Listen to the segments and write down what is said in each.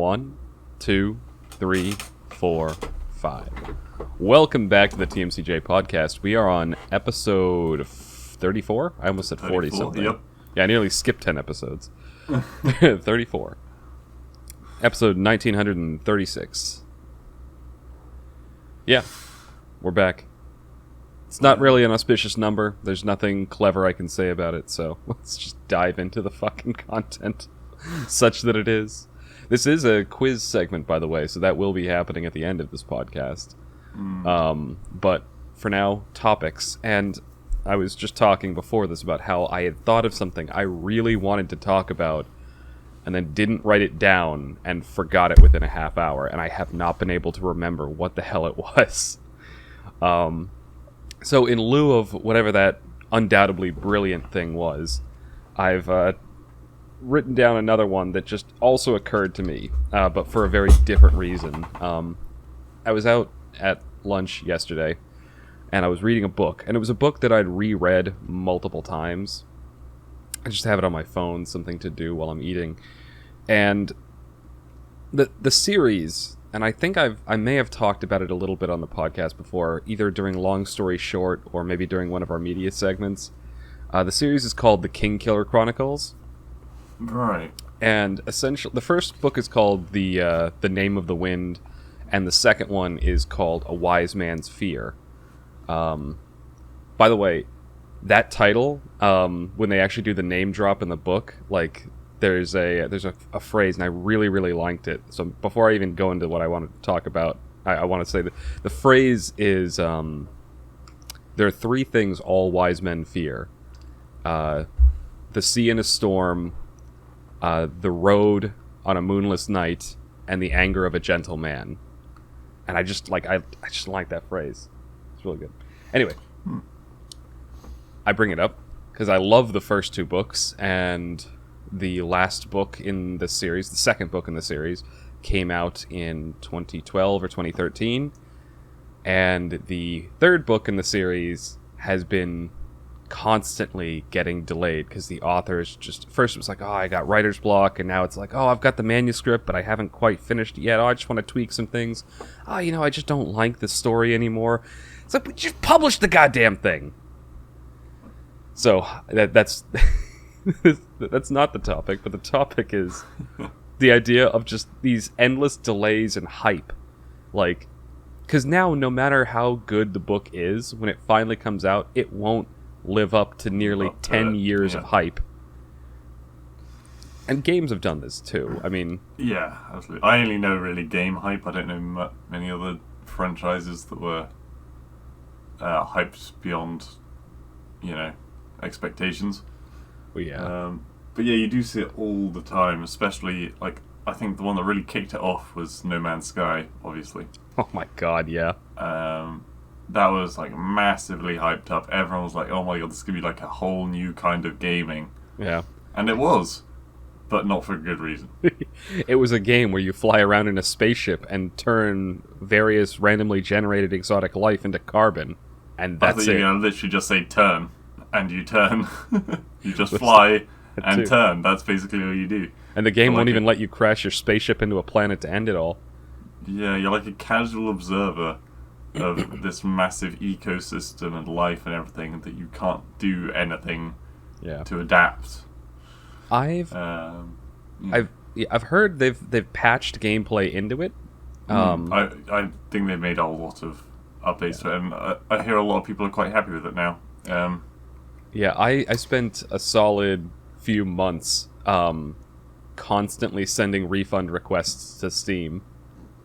1, 2, 3, 4, 5. Welcome back to the TMCJ podcast. We are on episode 34? I almost said 40 something. Yep. Yeah, I nearly skipped 10 episodes. 34. Episode 1936. Yeah, we're back. It's not really an auspicious number. There's nothing clever I can say about it, so let's just dive into the fucking content, such that it is. This is a quiz segment, by the way, so that will be happening at the end of this podcast. But for now, topics. And I was just talking before this about how I had thought of something I really wanted to talk about, and then didn't write it down, and forgot it within a half hour, and I have not been able to remember what the hell it was. So in lieu of whatever that undoubtedly brilliant thing was, I've written down another one that just also occurred to me, but for a very different reason. I was out at lunch yesterday, and I was reading a book, and it was a book that I'd reread multiple times. I just have it on my phone, something to do while I'm eating. And the series, and I think I may have talked about it a little bit on the podcast before, either during Long Story Short or maybe during one of our media segments. The series is called The Kingkiller Chronicles. Right. And essentially, the first book is called The Name of the Wind, and the second one is called A Wise Man's Fear. By the way, that title, when they actually do the name drop in the book, like, there's a phrase, and I really, really liked it. So before I even go into what I want to talk about, I want to say that the phrase is, there are three things all wise men fear. The sea in a storm, the road on a moonless night, and the anger of a gentle man. And I just like that phrase. It's really good. Anyway, I bring it up because I love the first two books, and the last book in the series, the second book in the series, came out in 2012 or 2013, and the third book in the series has been constantly getting delayed because the authors just, first it was like, oh, I got writer's block, and now it's like, oh, I've got the manuscript, but I haven't quite finished it yet. Oh, I just want to tweak some things. Oh, I just don't like the story anymore. It's like, we just published the goddamn thing. So that's that's not the topic, but the topic is the idea of just these endless delays and hype. Like, because now, no matter how good the book is, when it finally comes out, it won't live up to nearly 10 years of hype. And games have done this too. I mean... Yeah, absolutely. I only know really game hype. I don't know many other franchises that were hyped beyond, expectations. Well, yeah. But yeah, you do see it all the time, especially, like, I think the one that really kicked it off was No Man's Sky, obviously. Oh my god, yeah. That was, like, massively hyped up. Everyone was like, oh my god, this is going to be, like, a whole new kind of gaming. Yeah. And it was, but not for a good reason. It was a game where you fly around in a spaceship and turn various randomly generated exotic life into carbon, and that's it. I thought you were going to literally just say turn, and you turn. You just fly and turn. That's basically all you do. And the game won't even let you crash your spaceship into a planet to end it all. Yeah, you're like a casual observer of this massive ecosystem and life and everything that you can't do anything to adapt. I've heard they've patched gameplay into it. I think they made a lot of updates to it, and I hear a lot of people are quite happy with it now. Yeah, I spent a solid few months constantly sending refund requests to Steam.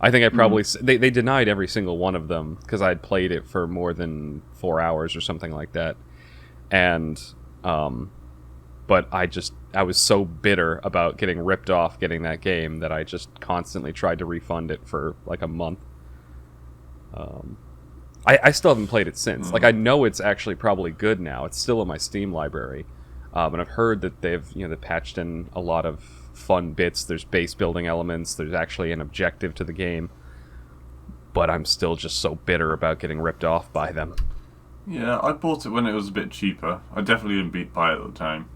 I think I probably... They denied every single one of them because I'd played it for more than 4 hours or something like that. And, but I was so bitter about getting ripped off getting that game that I just constantly tried to refund it for like a month. I still haven't played it since. Like, I know it's actually probably good now. It's still in my Steam library. And I've heard that they've patched in a lot of fun bits. There's base building elements. There's actually an objective to the game. But I'm still just so bitter about getting ripped off by them. Yeah, I bought it when it was a bit cheaper. I definitely didn't buy it at the time.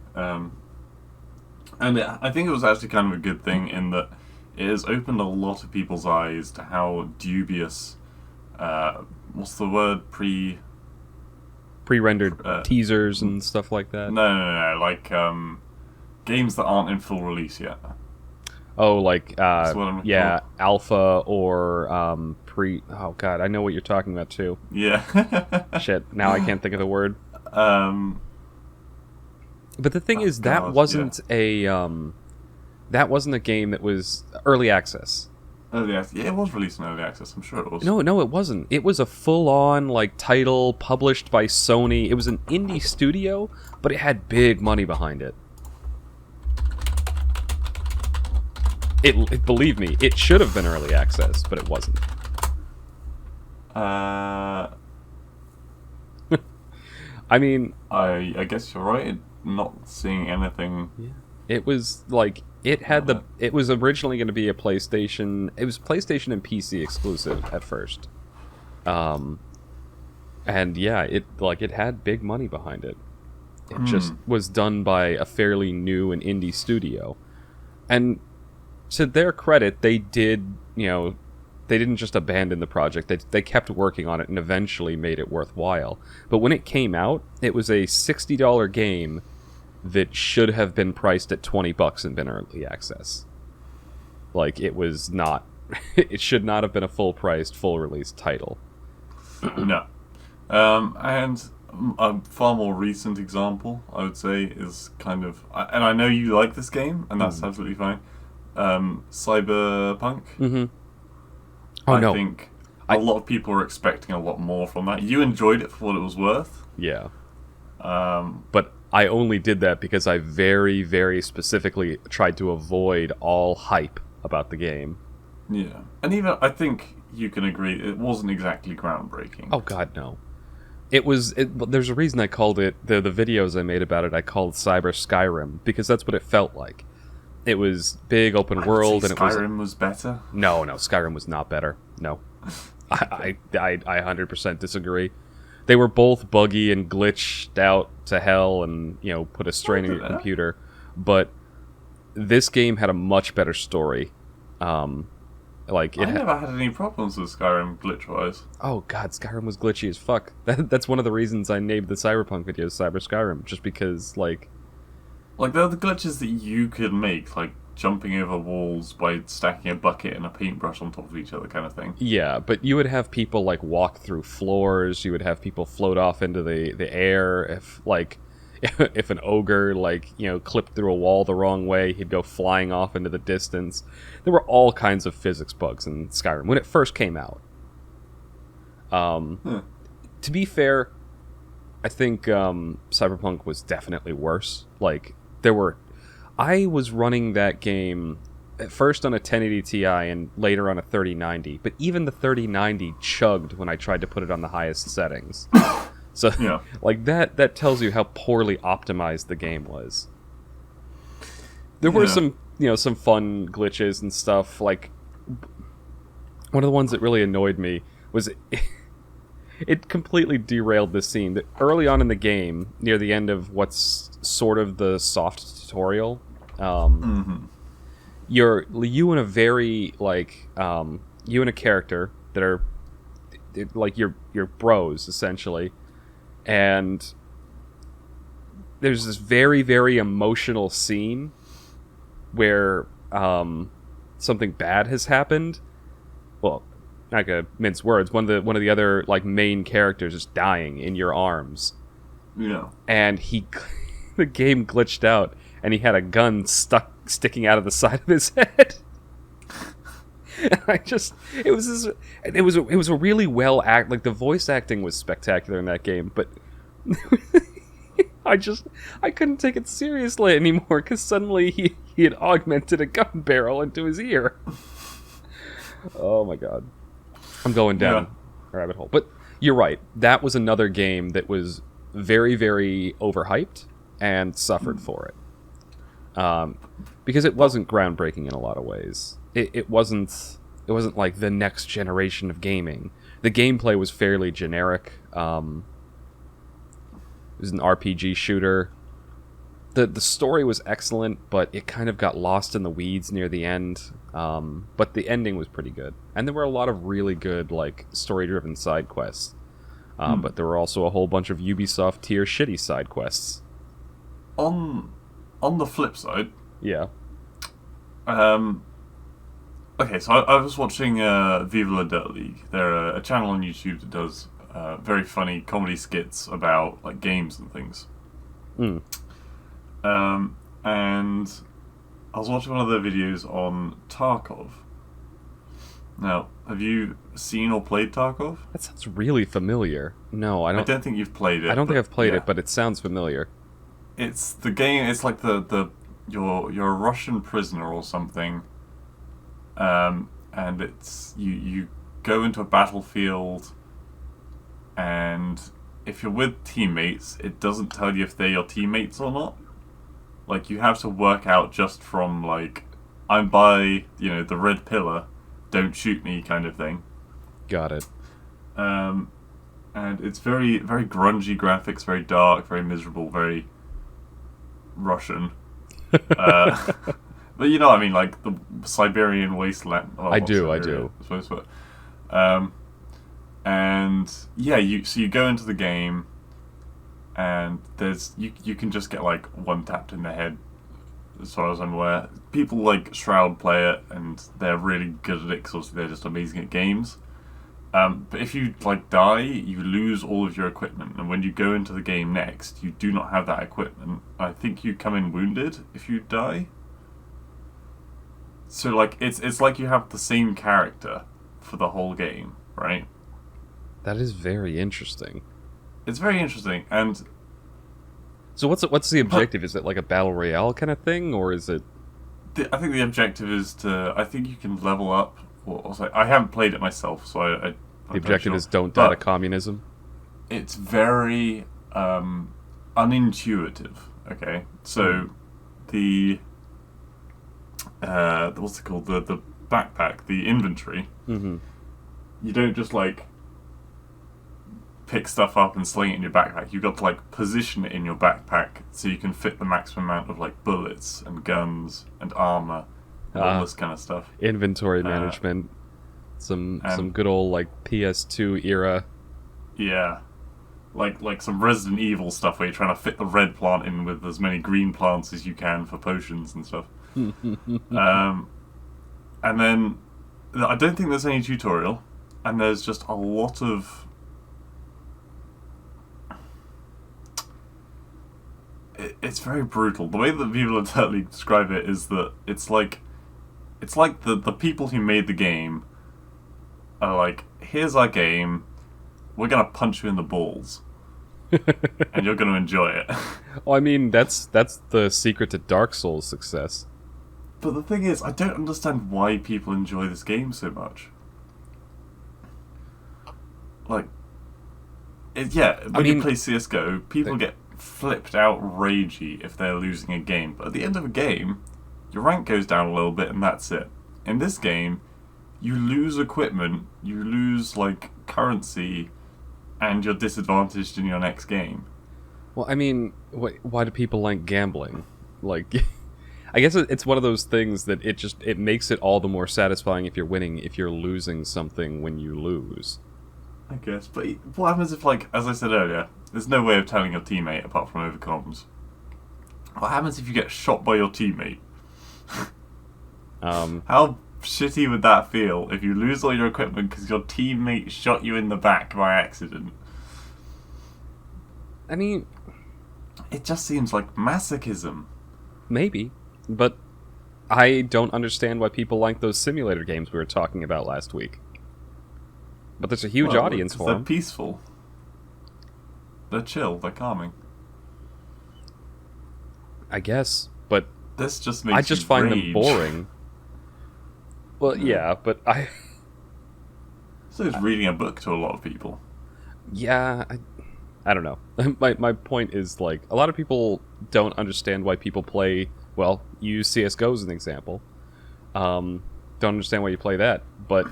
And I think it was actually kind of a good thing in that it has opened a lot of people's eyes to how dubious, what's the word, Pre-rendered teasers and stuff like that. No, like games that aren't in full release yet. Oh, like yeah, alpha or pre. Oh god, I know what you're talking about too. Yeah. Shit, now I can't think of the word. But the thing is, that wasn't a game that was early access. Early access. Yeah, it was released in early access. I'm sure it was. No, it wasn't. It was a full-on like title published by Sony. It was an indie studio, but it had big money behind it. Believe me, it should have been early access, but it wasn't. I mean, I guess you're right. Not seeing anything. Yeah. It was like it was originally going to be a PlayStation. It was PlayStation and PC exclusive at first. And yeah, it had big money behind it. It just was done by a fairly new and indie studio. And to their credit, they didn't just abandon the project. They kept working on it and eventually made it worthwhile. But when it came out, it was a $60 game that should have been priced at $20 and been early access. Like, it was not... it should not have been a full-priced, full-release title. No. And a far more recent example, I would say, is kind of... And I know you like this game, and that's absolutely fine. Cyberpunk. Mm-hmm. Oh, I think a lot of people are expecting a lot more from that. You enjoyed it for what it was worth. Yeah. But I only did that because I very, very specifically tried to avoid all hype about the game. Yeah. And even, I think you can agree, it wasn't exactly groundbreaking. Oh, God, no. There's a reason I called it, the videos I made about it, I called Cyber Skyrim, because that's what it felt like. It was big open world, and Skyrim was better. No, Skyrim was not better. No, I 100% disagree. They were both buggy and glitched out to hell, and put a strain on your computer. But this game had a much better story. I never had any problems with Skyrim glitch-wise. Oh god, Skyrim was glitchy as fuck. That's one of the reasons I named the Cyberpunk videos Cyber Skyrim, just because there are the glitches that you could make, like jumping over walls by stacking a bucket and a paintbrush on top of each other kind of thing. Yeah, but you would have people walk through floors, you would have people float off into the air. If an ogre clipped through a wall the wrong way, he'd go flying off into the distance. There were all kinds of physics bugs in Skyrim when it first came out. To be fair, I think Cyberpunk was definitely worse. I was running that game at first on a 1080 Ti and later on a 3090, but even the 3090 chugged when I tried to put it on the highest settings. So, yeah. that tells you how poorly optimized the game was. There were some fun glitches and stuff. Like, one of the ones that really annoyed me was it completely derailed the scene. That early on in the game, near the end of what's sort of the soft tutorial, you and a very you and a character that are your bros essentially, and there's this very, very emotional scene where something bad has happened. Well, not gonna mince words. One of the other main characters is dying in your arms. Yeah. And the game glitched out, and he had a gun sticking out of the side of his head. And it was a really well the voice acting was spectacular in that game, but I couldn't take it seriously anymore because suddenly he had augmented a gun barrel into his ear. Oh my god. I'm going down a rabbit hole. But you're right. That was another game that was very, very overhyped and suffered for it. Because it wasn't groundbreaking in a lot of ways. It wasn't like the next generation of gaming. The gameplay was fairly generic. It was an RPG shooter. The story was excellent, but it kind of got lost in the weeds near the end. But the ending was pretty good, and there were a lot of really good like story-driven side quests. But there were also a whole bunch of Ubisoft tier shitty side quests. On the flip side, yeah. Okay, so I was watching Viva La Dirt League. They're a channel on YouTube that does very funny comedy skits about like games and things. And I was watching one of their videos on Tarkov. Now, have you seen or played Tarkov? That sounds really familiar. No, I don't. I don't think you've played it. I don't think I've played it, but it sounds familiar. It's the game. It's like you're a Russian prisoner or something, and it's you go into a battlefield, and if you're with teammates, it doesn't tell you if they're your teammates or not. Like, you have to work out just from, like, I'm by, the red pillar, don't shoot me kind of thing. Got it. And it's very, very grungy graphics, very dark, very miserable, very Russian. But you know what I mean, like the Siberian wasteland. Well, I do. And yeah, you go into the game, and there's you can just get like one tapped in the head, as far as I'm aware. People like Shroud play it, and they're really good at it because they're just amazing at games. But if you like die, you lose all of your equipment, and when you go into the game next, you do not have that equipment. I think you come in wounded if you die. So like it's like you have the same character for the whole game, right? That is very interesting. It's very interesting, and so what's the objective? Is it like a battle royale kind of thing, or is it? I think the objective is to. I think you can level up. I haven't played it myself, so I the objective is don't die to communism. It's very unintuitive. Okay, so the what's it called? The backpack, the inventory. Mm-hmm. You don't just like pick stuff up and sling it in your backpack. You've got to like position it in your backpack so you can fit the maximum amount of like bullets and guns and armor. All this kind of stuff. Inventory management. Some good old like PS2 era. Yeah. Like some Resident Evil stuff where you're trying to fit the red plant in with as many green plants as you can for potions and stuff. And then I don't think there's any tutorial, and there's just a lot of it's very brutal. The way that Viva La Dirt League describe it is that it's like the people who made the game are like, here's our game, we're gonna punch you in the balls, and you're gonna enjoy it. Well, I mean, that's the secret to Dark Souls' success. But the thing is, I don't understand why people enjoy this game so much. Like, when you play CSGO, people get flipped out ragey if they're losing a game. But at the end of a game, your rank goes down a little bit and that's it. In this game, you lose equipment, you lose like currency, and you're disadvantaged in your next game. Well, I mean, why do people like gambling? Like, I guess it's one of those things that it makes it all the more satisfying if you're winning, if you're losing something when you lose. I guess, but what happens if, like, as I said earlier, there's no way of telling your teammate apart from over comms? What happens if you get shot by your teammate? How shitty would that feel if you lose all your equipment because your teammate shot you in the back by accident? I mean, it just seems like masochism. Maybe, but I don't understand why people like those simulator games we were talking about last week. But there's a huge audience for them. They're peaceful. They're chill. They're calming. I guess, but this just makes I just find them boring. Well, yeah, but So it's reading a book to a lot of people. Yeah, I don't know. My point is, like, a lot of people don't understand why people play. Well, you use CS:GO as an example. Don't understand why you play that, but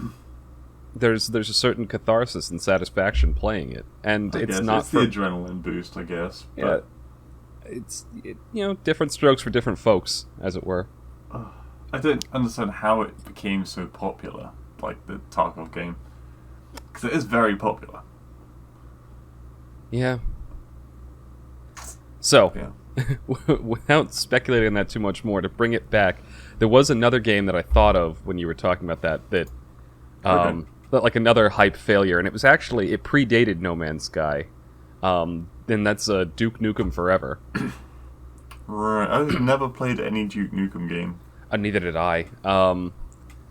there's a certain catharsis and satisfaction playing it, and it's not the adrenaline boost, I guess. Yeah, different strokes for different folks, as it were. I don't understand how it became so popular, like the Tarkov game, because it is very popular. Yeah. So, Yeah. without speculating on that too much more, to bring it back, there was another game that I thought of when you were talking about that like another hype failure, and it predated No Man's Sky, and that's Duke Nukem Forever. Right, I've never played any Duke Nukem game. Neither did I.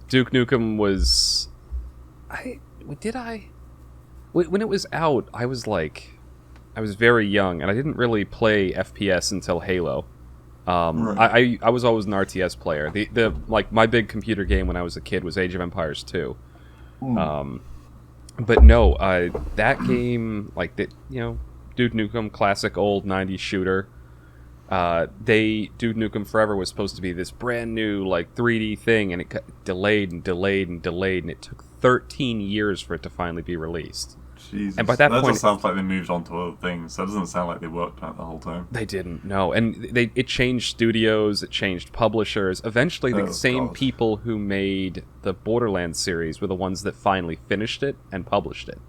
Duke Nukem was... Did I? When it was out, I was very young, and I didn't really play FPS until Halo. Right. I was always an RTS player. The my big computer game when I was a kid was Age of Empires 2. But no, that game, Duke Nukem, classic old 90s shooter. Duke Nukem Forever was supposed to be this brand new 3D thing, and it got delayed and delayed and delayed, and it took 13 years for it to finally be released. Jesus. And by that point, just sounds like they moved on to other things. That doesn't sound like they worked on it the whole time. They didn't, no. And it changed studios, it changed publishers. Eventually, the same people who made the Borderlands series were the ones that finally finished it and published it.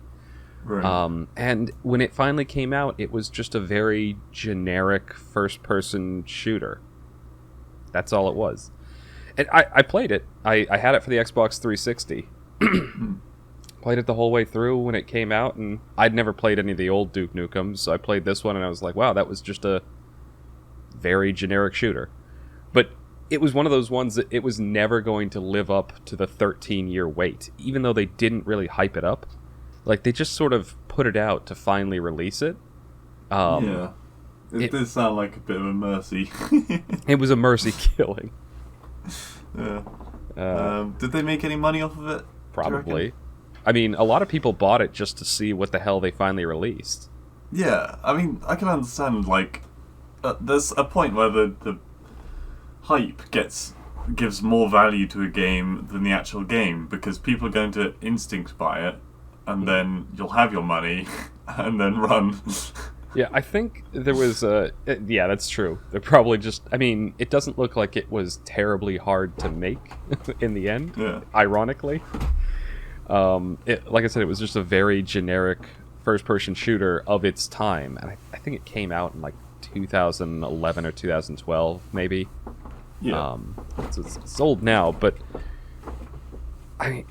Right. And when it finally came out, it was just a very generic first-person shooter. That's all it was. And I played it. I had it for the Xbox 360. Played it the whole way through when it came out, and I'd never played any of the old Duke Nukems, so I played this one, and I was like, wow, that was just a very generic shooter. But it was one of those ones that it was never going to live up to the 13-year wait, even though they didn't really hype it up. They just sort of put it out to finally release it. Yeah. It did sound like a bit of a mercy. It was a mercy killing. Yeah. Did they make any money off of it? Probably. I mean, a lot of people bought it just to see what the hell they finally released. Yeah, I mean, I can understand, there's a point where the hype gives more value to a game than the actual game, because people are going to instinct buy it, and then you'll have your money, and then run. Yeah, I think there was yeah, that's true. They're probably just... I mean, it doesn't look like it was terribly hard to make in the end, ironically. Like I said, it was just a very generic first-person shooter of its time, and I think it came out in 2011 or 2012, maybe. Yeah. It's old now, but I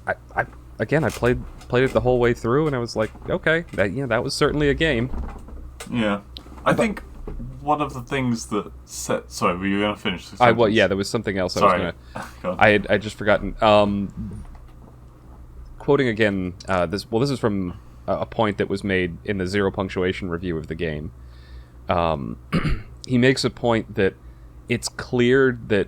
played it the whole way through, and I was like, okay, that was certainly a game. Yeah, I think one of the things that set... Sorry, were you going to finish? There was something else. Sorry. I was gonna. I had just forgotten. Quoting again, this is from a point that was made in the Zero Punctuation review of the game. He makes a point that it's clear that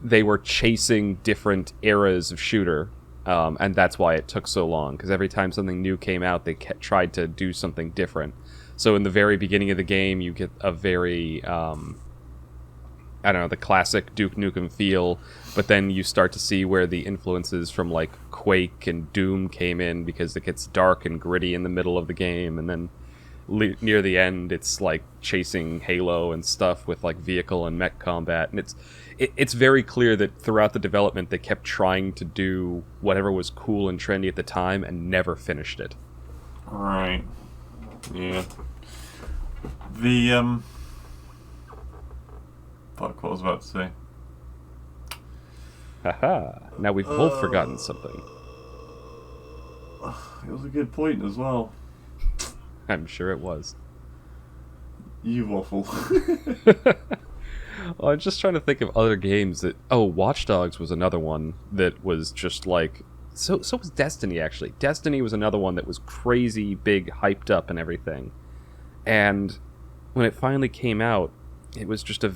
they were chasing different eras of shooter, and that's why it took so long, because every time something new came out, they tried to do something different. So in the very beginning of the game, you get a very... the classic Duke Nukem feel, but then you start to see where the influences from Quake and Doom came in, because it gets dark and gritty in the middle of the game, and then near the end it's chasing Halo and stuff with vehicle and mech combat, and it's very clear that throughout the development they kept trying to do whatever was cool and trendy at the time and never finished it. Right. Yeah. Fuck, what was I about to say? Haha. Now we've both forgotten something. It was a good point as well. I'm sure it was. You waffle. Well, I'm just trying to think of other games that... Oh, Watch Dogs was another one that was just So was Destiny, actually. Destiny was another one that was crazy big, hyped up and everything. And when it finally came out, it was just a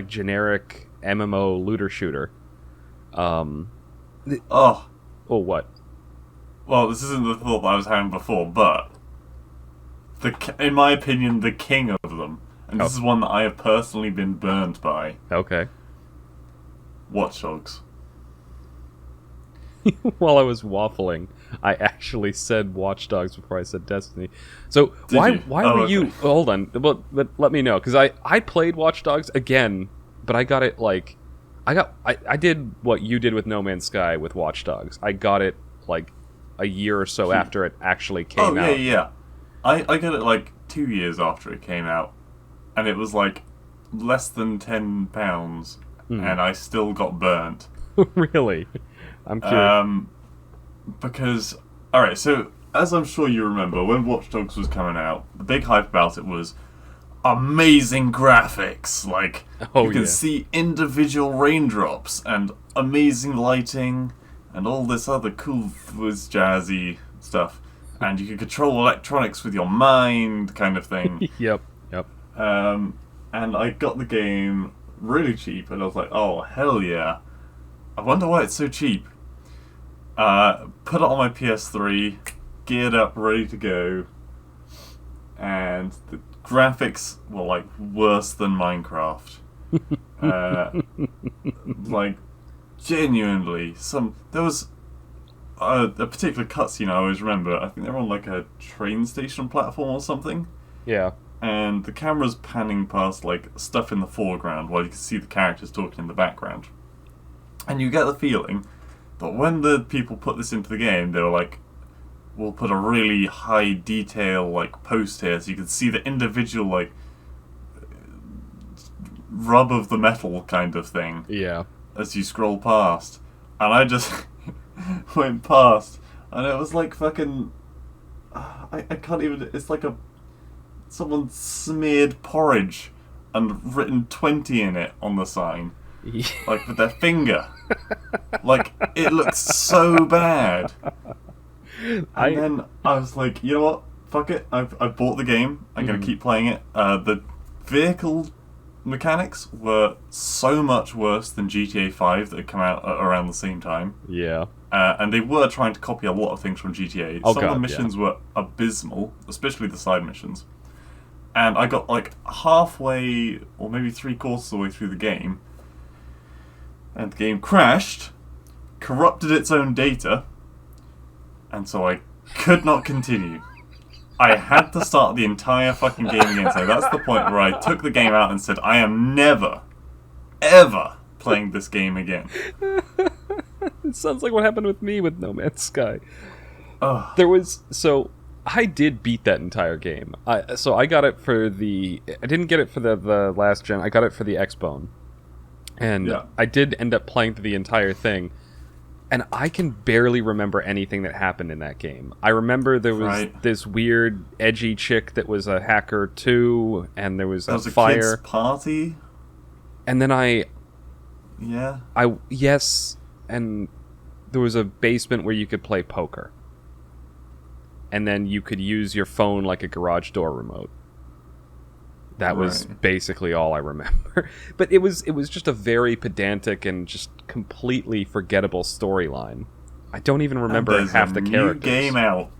generic MMO looter shooter. Oh, what? Well, this isn't the thought that I was having before, but in my opinion, the king of them, and this is one that I have personally been burned by. Okay. Watch Dogs. While I was waffling, I actually said Watch Dogs before I said Destiny. So Did why you? Oh, were okay. you? Hold on, but let me know, because I played Watch Dogs again, but I got it like I did what you did with No Man's Sky with Watch Dogs. I got it like a year or so after it actually Oh, came yeah, out. yeah, yeah. I got it like 2 years after it came out, and it was like less than £10, and I still got burnt. Really? I'm curious. Um, because, alright, so as I'm sure you remember, when Watch Dogs was coming out, the big hype about it was amazing graphics. Like, Oh, you can yeah. see individual raindrops and amazing lighting and all this other cool fuzz jazzy stuff. And you can control electronics with your mind, kind of thing. Yep. Yep. And I got the game really cheap, and I was like, oh, hell yeah. I wonder why it's so cheap. Put it on my PS3, geared up, ready to go, and the graphics were like worse than Minecraft. Like, genuinely, there was a particular cutscene I always remember. I think they were on like a train station platform or something, Yeah. and the camera's panning past like stuff in the foreground while you can see the characters talking in the background. And you get the feeling that when the people put this into the game, they were like, we'll put a really high detail like post here so you can see the individual like rub of the metal kind of thing Yeah. as you scroll past. And I just went past, and it was like fucking I can't even, it's like someone smeared porridge and written 20 in it on the sign, like with their finger. Like, it looks so bad. And then I was like, you know what? Fuck it. I've bought the game. I'm going to keep playing it. The vehicle mechanics were so much worse than GTA 5 that had come out around the same time. Yeah. And they were trying to copy a lot of things from GTA. Oh, Some God, of the missions were abysmal, especially the side missions. And I got like halfway, or maybe 3/4 of the way through the game, and the game crashed, corrupted its own data, and so I could not continue. I had to start the entire fucking game again. So that's the point where I took the game out and said, I am never, ever playing this game again. It sounds like what happened with me with No Man's Sky. Ugh. I did beat that entire game. I got it for I didn't get it for the last gen. I got it for the Xbone. And Yeah. I did end up playing through the entire thing. And I can barely remember anything that happened in that game. I remember there was this weird, edgy chick that was a hacker too, and there was a fire. A kids' party? And then Yeah. yes, and there was a basement where you could play poker. And then you could use your phone like a garage door remote. That was basically all I remember. But it was just a very pedantic and just completely forgettable storyline. I don't even remember half the characters. New game out.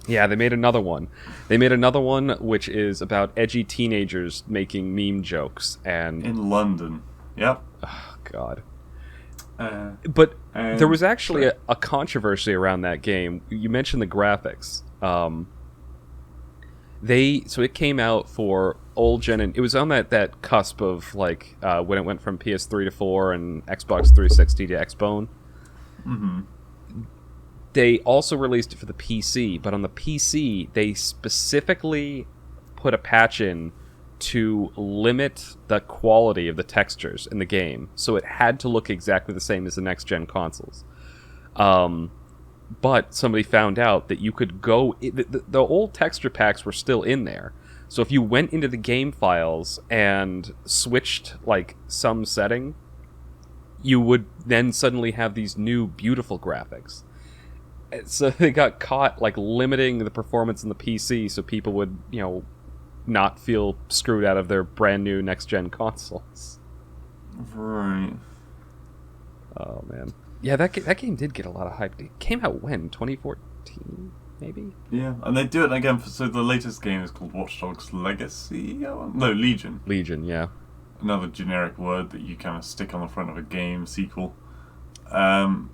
Yeah, they made another one. They made another one which is about edgy teenagers making meme jokes and In London. Yep. oh, God. But There was actually a controversy around that game. You mentioned the graphics. So it came out for old gen, and it was on that cusp of like when it went from PS3 to 4 and Xbox 360 to Xbone. Mm-hmm. They also released it for the PC, but on the PC they specifically put a patch in to limit the quality of the textures in the game, so it had to look exactly the same as the next gen consoles. But somebody found out that you could go... The old texture packs were still in there. So if you went into the game files and switched, like, some setting, you would then suddenly have these new, beautiful graphics. So they got caught, like, limiting the performance in the PC so people would, not feel screwed out of their brand new next-gen consoles. Right. Oh, man. Yeah, that game did get a lot of hype. It came out when? 2014, maybe? Yeah, and they do it again. So the latest game is called Watch Dogs Legacy? No, Legion. Legion, yeah. Another generic word that you kind of stick on the front of a game sequel. And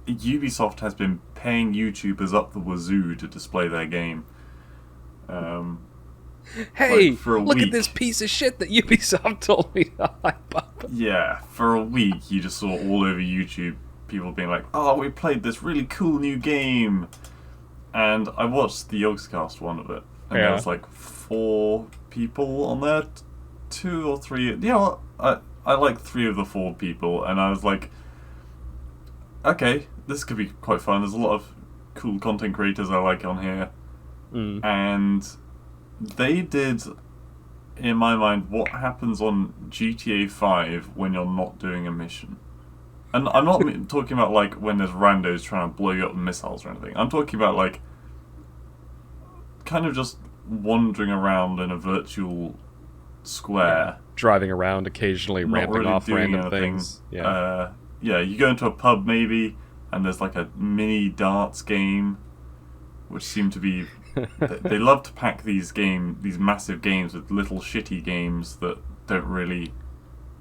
Ubisoft has been paying YouTubers up the wazoo to display their game. Hey, for a look week. at this piece of shit that Ubisoft told me to hype up. Yeah, for a week you just saw all over YouTube people being like, "Oh, we played this really cool new game," and I watched the Yogscast one of it, and there was like 4 people on there, 2 or 3. Yeah, I like 3 of the 4 people, and I was like, okay, this could be quite fun. There's a lot of cool content creators I like on here, and they did, in my mind, what happens on GTA 5 when you're not doing a mission. And I'm not talking about like when there's randos trying to blow you up with missiles or anything. I'm talking about like kind of just wandering around in a virtual square. Driving around occasionally, not ramping really off doing random anything. things. Yeah. Yeah, you go into a pub maybe, and there's like a mini darts game, which seem to be... they love to pack these massive games with little shitty games that don't really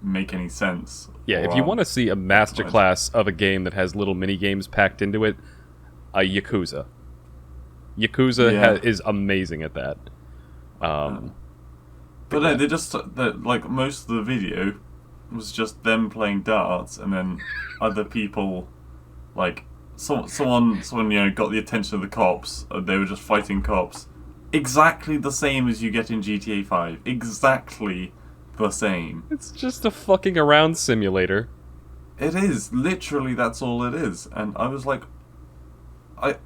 make any sense. Yeah, if you want to see a masterclass of a game that has little mini games packed into it, Yakuza. Yakuza is amazing at that. But no, they just like most of the video was just them playing darts, and then other people, like someone got the attention of the cops. And they were just fighting cops, exactly the same as you get in GTA 5. Exactly the same. It's just a fucking around simulator. It is literally, that's all it is. And I was like, I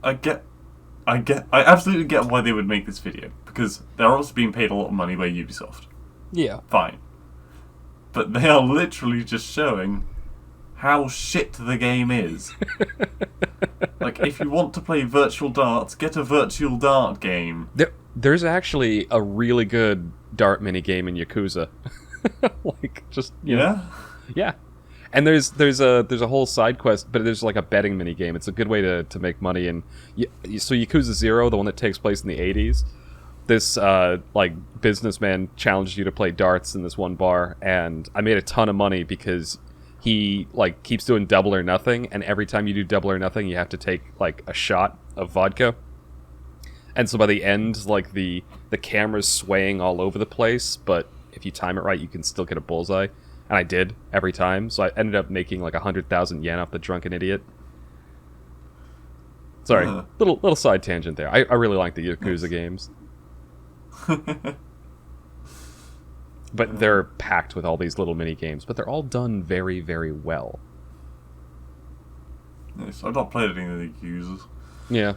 absolutely get why they would make this video, because they're also being paid a lot of money by Ubisoft. Yeah. Fine. But they are literally just showing how shit the game is. Like, if you want to play virtual darts, get a virtual dart game. There's actually a really good dart mini game in Yakuza. Like, just, you know. Yeah. And there's a whole side quest, but there's like a betting mini game. It's a good way to make money. And so Yakuza 0, the one that takes place in the 80s, this like businessman challenged you to play darts in this one bar, and I made a ton of money because he like keeps doing double or nothing, and every time you do double or nothing, you have to take like a shot of vodka. And so by the end, like the camera's swaying all over the place, but if you time it right, you can still get a bullseye. And I did every time, so I ended up making like 100,000 yen off the drunken idiot. Sorry, little side tangent there. I really like the Yakuza games. But they're packed with all these little mini games, but they're all done very, very well. Nice. I've not played any of the Yakuzas. Yeah.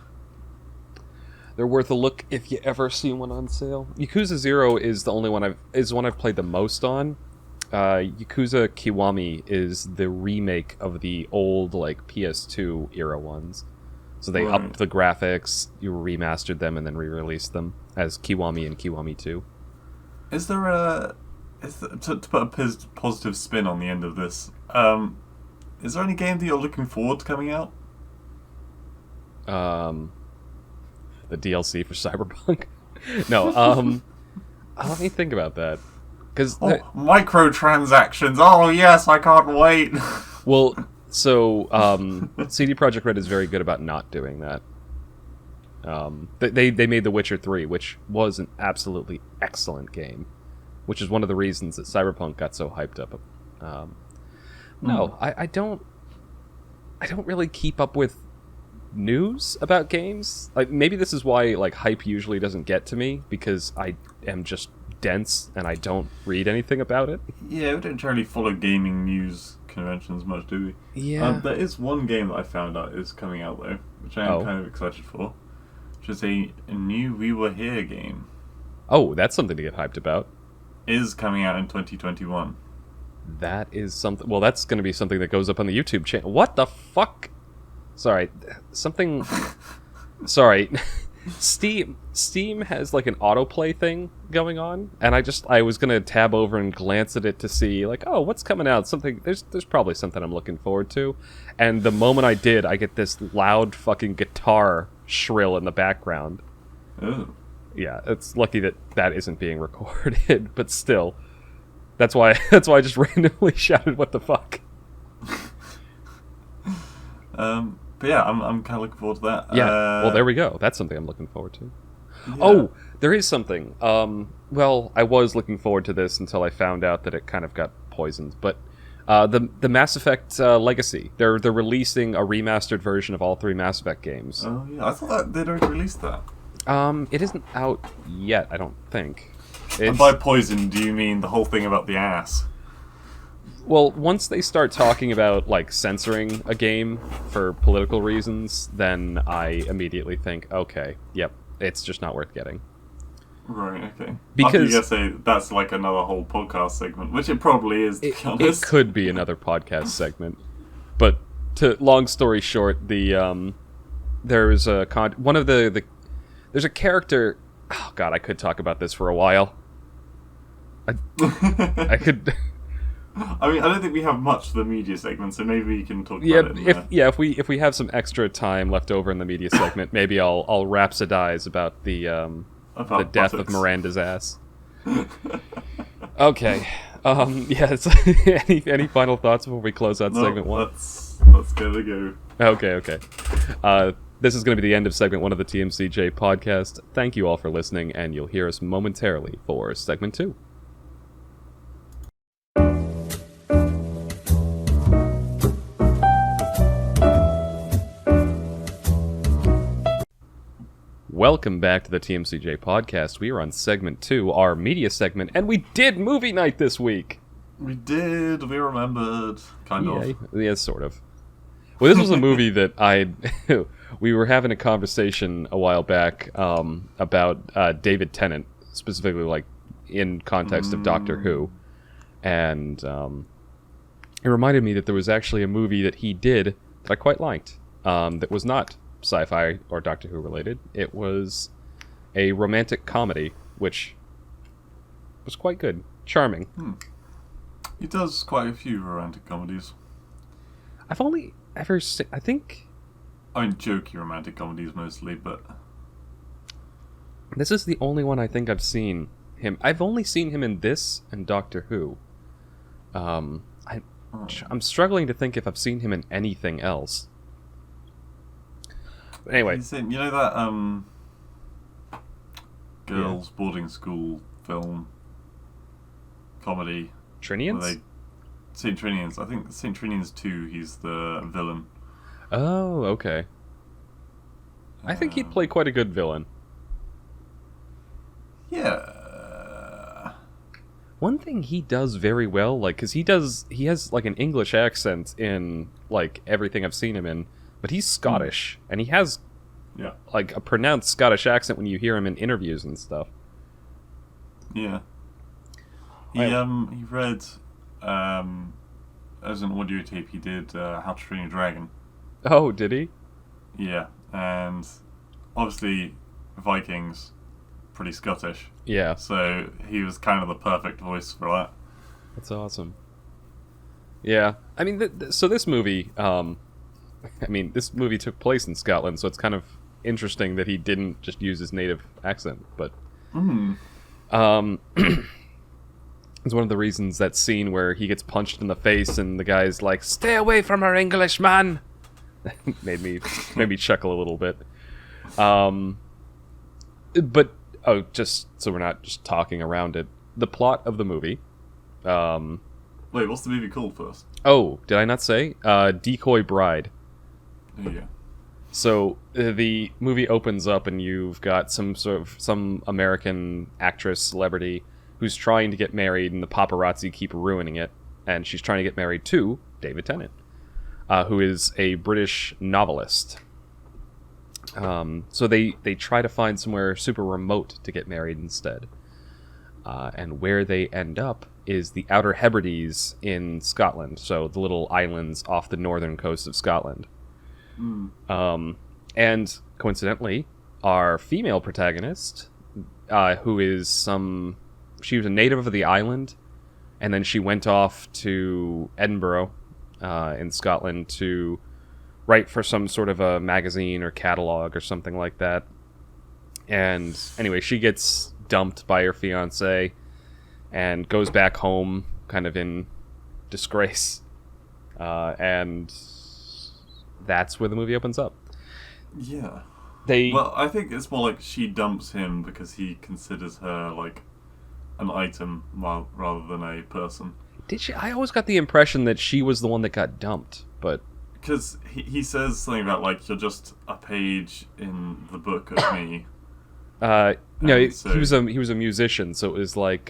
They're worth a look if you ever see one on sale. Yakuza 0 is the only one I've played the most on. Yakuza Kiwami is the remake of the old like PS2 era ones. So they upped the graphics, you remastered them, and then re-released them as Kiwami and Kiwami 2. Is there to put a positive spin on the end of this, is there any game that you're looking forward to coming out? The DLC for Cyberpunk? No, let me think about that. Microtransactions! Oh yes, I can't wait! Well, so, CD Projekt Red is very good about not doing that. They made The Witcher 3, which was an absolutely excellent game, which is one of the reasons that Cyberpunk got so hyped up. I don't really keep up with news about games. Like, maybe this is why like hype usually doesn't get to me, because I am just dense and I don't read anything about it. Yeah, we don't generally follow gaming news conventions much, do we? Yeah. There is one game that I found out is coming out though, which I am kind of excited for, which is a new We Were Here game. Oh, that's something to get hyped about. Is coming out in 2021. That is something. Well, that's going to be something that goes up on the YouTube channel. What the fuck? Sorry, something. Sorry. Steam has like an autoplay thing going on, and I was gonna tab over and glance at it to see like, oh, what's coming out? Something there's probably something I'm looking forward to, and the moment I did, I get this loud fucking guitar shrill in the background. Oh. Yeah, it's lucky that isn't being recorded, but still, that's why I just randomly shouted, "What the fuck?" But yeah, I'm kind of looking forward to that. Yeah. Well, there we go. That's something I'm looking forward to. Yeah. Oh, there is something. Well, I was looking forward to this until I found out that it kind of got poisoned. But the Mass Effect Legacy, they're releasing a remastered version of all 3 Mass Effect games. Oh yeah, I thought that they'd already released that. It isn't out yet, I don't think. And by poison, do you mean the whole thing about the ass? Well, once they start talking about, like, censoring a game for political reasons, then I immediately think, okay, yep, it's just not worth getting. Right, okay. Because you say that's like another whole podcast segment, which it probably is, to be honest. It could be another podcast segment. But, long story short, there's a there's a character... Oh, God, I could talk about this for a while. I could... I mean, I don't think we have much of the media segment, so maybe we can talk about it. If we have some extra time left over in the media segment, maybe I'll rhapsodize about the death of Miranda's ass. Okay. Yes. Any final thoughts before we close out segment 1? Let's go. Okay. This is going to be the end of segment 1 of the TMCJ podcast. Thank you all for listening, and you'll hear us momentarily for segment 2. Welcome back to the TMCJ podcast. We are on segment 2, our media segment, and we did movie night this week! We did, we remembered. Kind of. Yeah, sort of. Well, this was a movie that we were having a conversation a while back about David Tennant, specifically like in context of Doctor Who, and it reminded me that there was actually a movie that he did that I quite liked that was not sci-fi or Doctor Who related. It was a romantic comedy, which was quite good, charming. He does quite a few romantic comedies. I've only ever seen, I mean, jokey romantic comedies mostly, but this is the only one I think I've seen him. I've only seen him in this and Doctor Who. I'm struggling to think if I've seen him in anything else. But anyway, you know that girls' boarding school film comedy, Trinians? St. Trinians. I think St. Trinians 2, he's the villain. Oh, okay. I think he'd play quite a good villain. Yeah. One thing he does very well, like, because he has like an English accent in like everything I've seen him in, but he's Scottish, and he has like a pronounced Scottish accent when you hear him in interviews and stuff. Yeah. He read as an audio tape he did How to Train Your Dragon. Oh, did he? Yeah, and obviously Vikings, pretty Scottish. Yeah. So he was kind of the perfect voice for that. That's awesome. Yeah, I mean, so this movie, this movie took place in Scotland, so it's kind of interesting that he didn't just use his native accent, but it's one of the reasons that scene where he gets punched in the face and the guy's like, "Stay away from her, English man!" made me chuckle a little bit. But just so we're not just talking around it, the plot of the movie. Wait, what's the movie called first? Oh, did I not say? Decoy Bride. Yeah. So the movie opens up and you've got some American actress, celebrity, who's trying to get married, and the paparazzi keep ruining it. And she's trying to get married to David Tennant, who is a British novelist. So they try to find somewhere super remote to get married instead. And where they end up is the Outer Hebrides in Scotland, so the little islands off the northern coast of Scotland. And coincidentally, our female protagonist, who is she was a native of the island, and then she went off to Edinburgh in Scotland to write for some sort of a magazine or catalog or something like that. And anyway, she gets dumped by her fiancé and goes back home kind of in disgrace. And that's where the movie opens up. Yeah. They Well, I think it's more like she dumps him because he considers her like an item rather than a person. did she? I always got the impression that she was the one that got dumped, but Because he says something about like you're just a page in the book of me. no, So- he was a musician, so it was like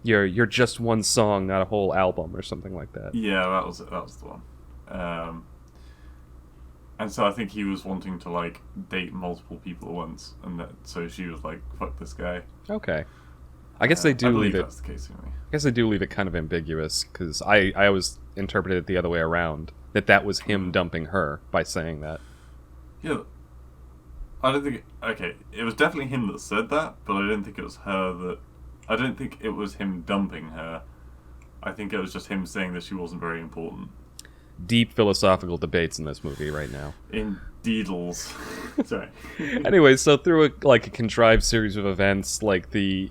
you're just one song, not a whole album or something like that. Yeah, that was the one. And so I think he was wanting to like date multiple people at once, and so she was like, "Fuck this guy." Okay, I guess they I do believe leave it. that's the case anyway. I guess they do leave it kind of ambiguous because I always interpreted it the other way around, that was him dumping her by saying that. Yeah, I don't think. Okay, it was definitely him that said that, but I didn't think it was her that. I don't think it was him dumping her. I think it was just him saying that she wasn't very important. Deep philosophical debates in this movie right now. In Deedles. Sorry. Anyway, so through a contrived series of events, like they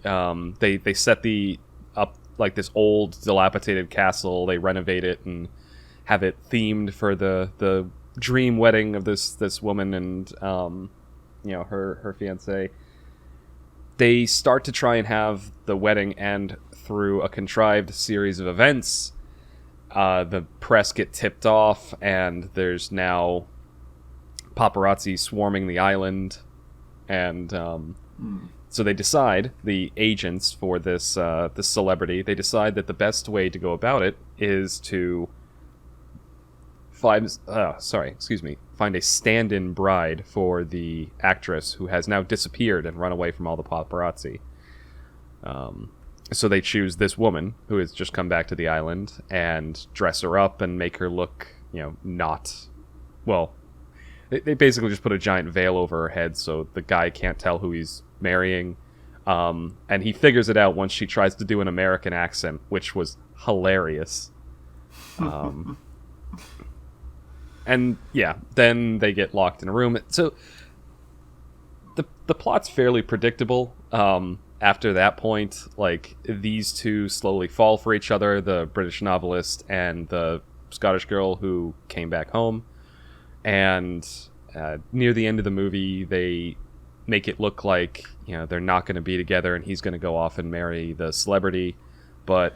set the up like this old dilapidated castle. They renovate it and have it themed for the dream wedding of this woman and her fiance. They start to try and have the wedding end through a contrived series of events. The press get tipped off, and there's now paparazzi swarming the island, and so they decide, the agents for this celebrity, they decide that the best way to go about it is to find a stand-in bride for the actress who has now disappeared and run away from all the paparazzi. So they choose this woman who has just come back to the island and dress her up and make her look, not... Well, they basically just put a giant veil over her head so the guy can't tell who he's marrying. And he figures it out once she tries to do an American accent, which was hilarious. And, yeah, then they get locked in a room. So the plot's fairly predictable. After that point, like, these two slowly fall for each other, the British novelist and the Scottish girl who came back home. And near the end of the movie, they make it look like, they're not going to be together and he's going to go off and marry the celebrity. But,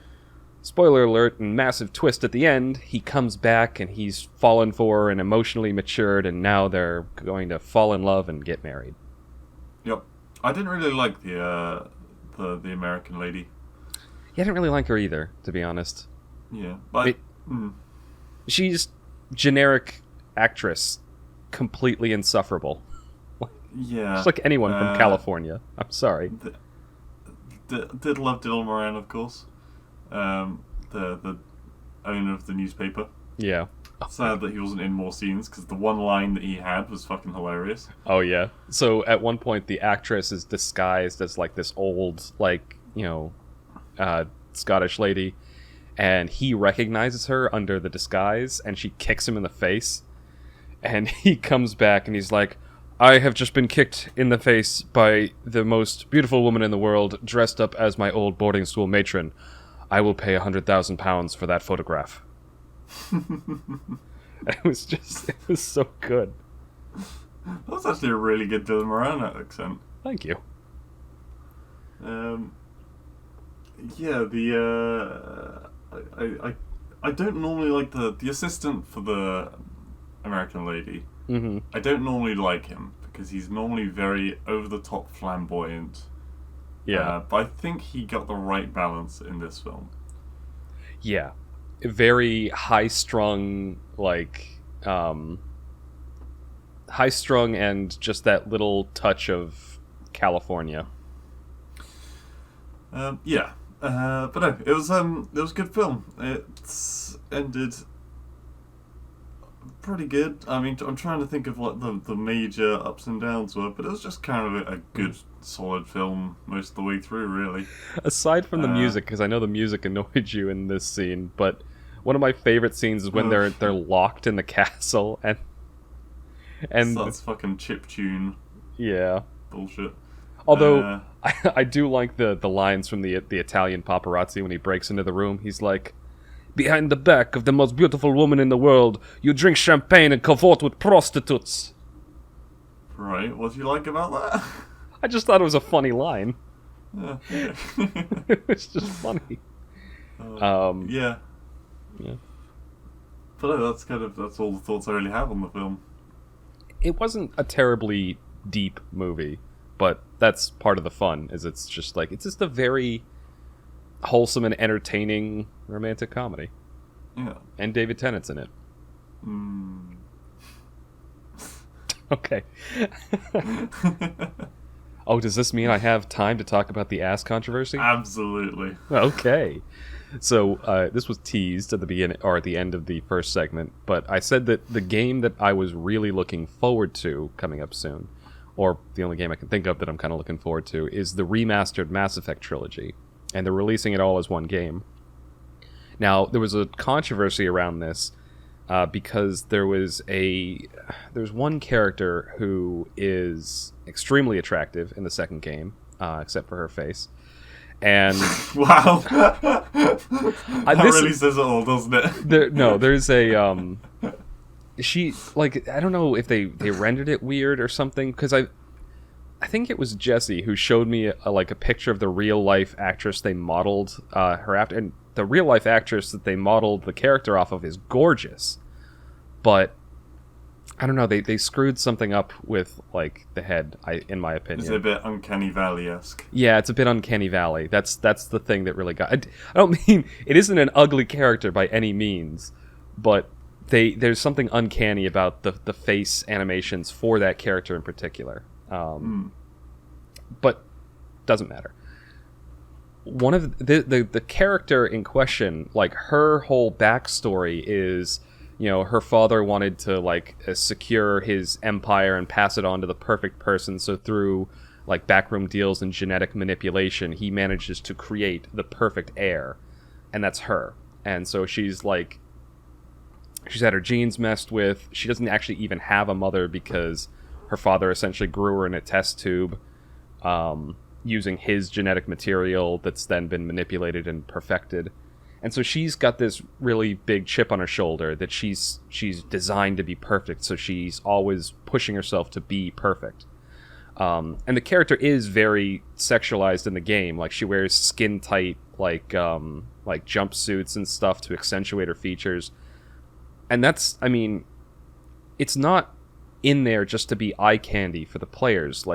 spoiler alert, and massive twist at the end, he comes back and he's fallen for her and emotionally matured, and now they're going to fall in love and get married. Yep. I didn't really like the American lady. Yeah, I didn't really like her either, to be honest. Yeah, but she's generic actress, completely insufferable. Yeah, Just like anyone from California. I'm sorry. Did love Dylan Moran, of course. The owner of the newspaper. Yeah. Sad that he wasn't in more scenes, because the one line that he had was fucking hilarious. Oh, yeah. So, at one point, the actress is disguised as, like, this old, Scottish lady, and he recognizes her under the disguise, and she kicks him in the face, and he comes back, and he's like, I have just been kicked in the face by the most beautiful woman in the world, dressed up as my old boarding school matron. I will pay £100,000 for that photograph. It was so good. That was actually a really good Dylan Moran accent. Thank you. Yeah, I don't normally like the assistant for the American lady. Mm-hmm. I don't normally like him because he's normally very over the top flamboyant. Yeah. But I think he got the right balance in this film. Yeah. Very high-strung, high-strung and just that little touch of California. Yeah. But no, it was a good film. It's ended pretty good. I mean, I'm trying to think of what the major ups and downs were, but it was just kind of a good, solid film most of the way through, really. Aside from the music, because I know the music annoyed you in this scene, but one of my favorite scenes is when they're locked in the castle and that's fucking chiptune. Yeah. Bullshit. Although I do like the lines from the Italian paparazzi when he breaks into the room. He's like, Behind the back of the most beautiful woman in the world, you drink champagne and cavort with prostitutes. Right, what do you like about that? I just thought it was a funny line. Okay. It's just funny. Yeah. Yeah. But no, that's all the thoughts I really have on the film. It wasn't a terribly deep movie, but that's part of the fun, is it's just a very wholesome and entertaining romantic comedy. Yeah. And David Tennant's in it. Mm. Okay. Oh, does this mean I have time to talk about the ass controversy? Absolutely. Okay. So this was teased at the beginning or at the end of the first segment, but I said that the game that I was really looking forward to coming up soon, or the only game I can think of that I'm kind of looking forward to, is the remastered Mass Effect trilogy, and they're releasing it all as one game. Now, there was a controversy around this because there's one character who is extremely attractive in the second game, except for her face. And wow, that really says it all, doesn't it? There's a she, like, I don't know if they rendered it weird or something, because I think it was Jesse who showed me a picture of the real life actress they modeled her after, and the real life actress that they modeled the character off of is gorgeous, but I don't know, they screwed something up with the head, in my opinion. It's a bit Uncanny Valley-esque. Yeah, it's a bit Uncanny Valley. That's the thing that really got. I don't mean it isn't an ugly character by any means, but there's something uncanny about the face animations for that character in particular. But doesn't matter. One of the character in question, her whole backstory is, her father wanted to secure his empire and pass it on to the perfect person, so through backroom deals and genetic manipulation, he manages to create the perfect heir, and that's her. And so she's had her genes messed with. She doesn't actually even have a mother because her father essentially grew her in a test tube, using his genetic material that's then been manipulated and perfected. And so she's got this really big chip on her shoulder that she's designed to be perfect, so she's always pushing herself to be perfect. And the character is very sexualized in the game. She wears skin tight jumpsuits and stuff to accentuate her features. And that's, it's not in there just to be eye candy for the players.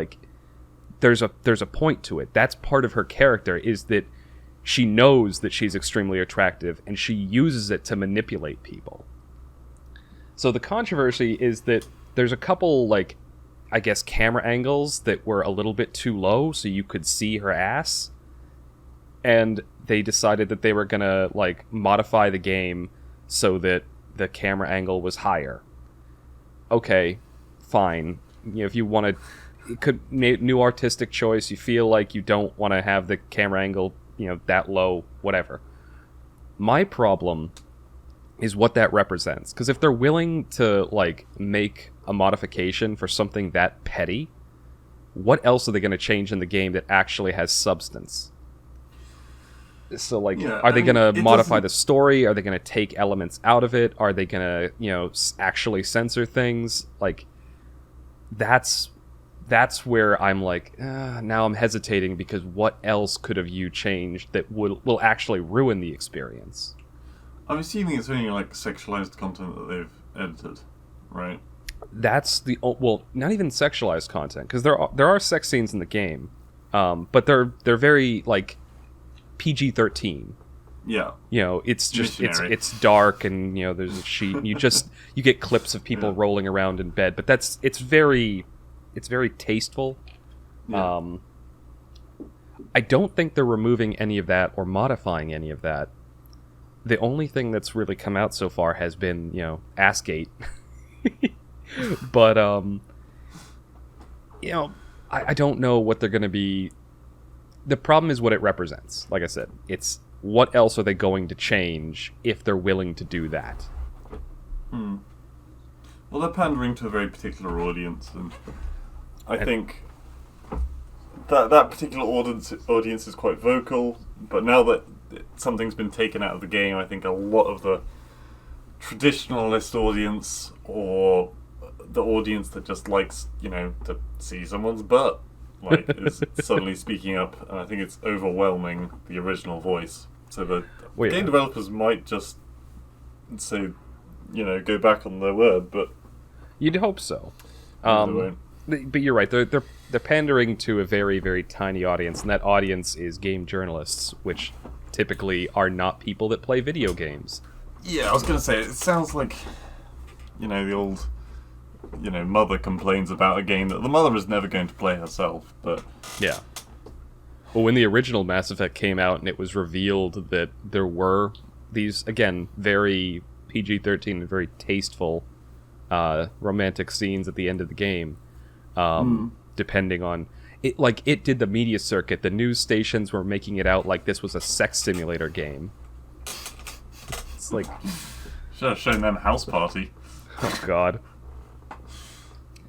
There's a point to it. That's part of her character, is that she knows that she's extremely attractive, and she uses it to manipulate people. So the controversy is that there's a couple, I guess, camera angles that were a little bit too low so you could see her ass. And they decided that they were going to, modify the game so that the camera angle was higher. Okay, fine. If you want to... new artistic choice, you feel like you don't want to have the camera angle that low, whatever. My problem is what that represents, because if they're willing to make a modification for something that petty, what else are they going to change in the game that actually has substance? So are they going to modify the story? Are they going to take elements out of it? Are they going to actually censor things? That's where I'm now I'm hesitating, because what else could have you changed that will actually ruin the experience? I'm assuming it's only sexualized content that they've edited, right? That's not even sexualized content, because there are sex scenes in the game, but they're very PG-13. Yeah. It's just it's dark, and there's a sheet, and you get clips of people rolling around in bed, but it's very tasteful. Yeah. I don't think they're removing any of that or modifying any of that. The only thing that's really come out so far has been, Assgate. But, I don't know what they're going to be. The problem is what it represents. Like I said, it's what else are they going to change if they're willing to do that? Well, they're pandering to a very particular audience, and I think that particular audience is quite vocal, but now that something's been taken out of the game, I think a lot of the traditionalist audience, or the audience that just likes, to see someone's butt, is suddenly speaking up, and I think it's overwhelming the original voice. So the game developers might just say, go back on their word, but you'd hope so. They won't. But you're right. They're pandering to a very, very tiny audience, and that audience is game journalists, which typically are not people that play video games. Yeah, I was gonna say, it sounds like, the old, mother complains about a game that the mother is never going to play herself, but... Yeah. Well, when the original Mass Effect came out and it was revealed that there were these, again, very PG-13 and very tasteful romantic scenes at the end of the game, depending on... It did the media circuit. The news stations were making it out like this was a sex simulator game. It's like... Should have shown them House Party. Oh, God.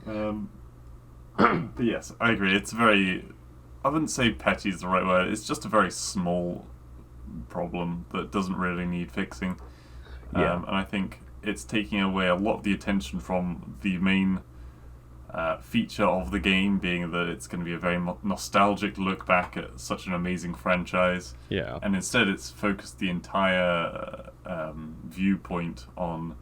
But yes, I agree. It's very... I wouldn't say petty is the right word. It's just a very small problem that doesn't really need fixing. Yeah. And I think it's taking away a lot of the attention from the main feature of the game, being that it's going to be a very nostalgic look back at such an amazing franchise. Yeah. And instead it's focused the entire viewpoint on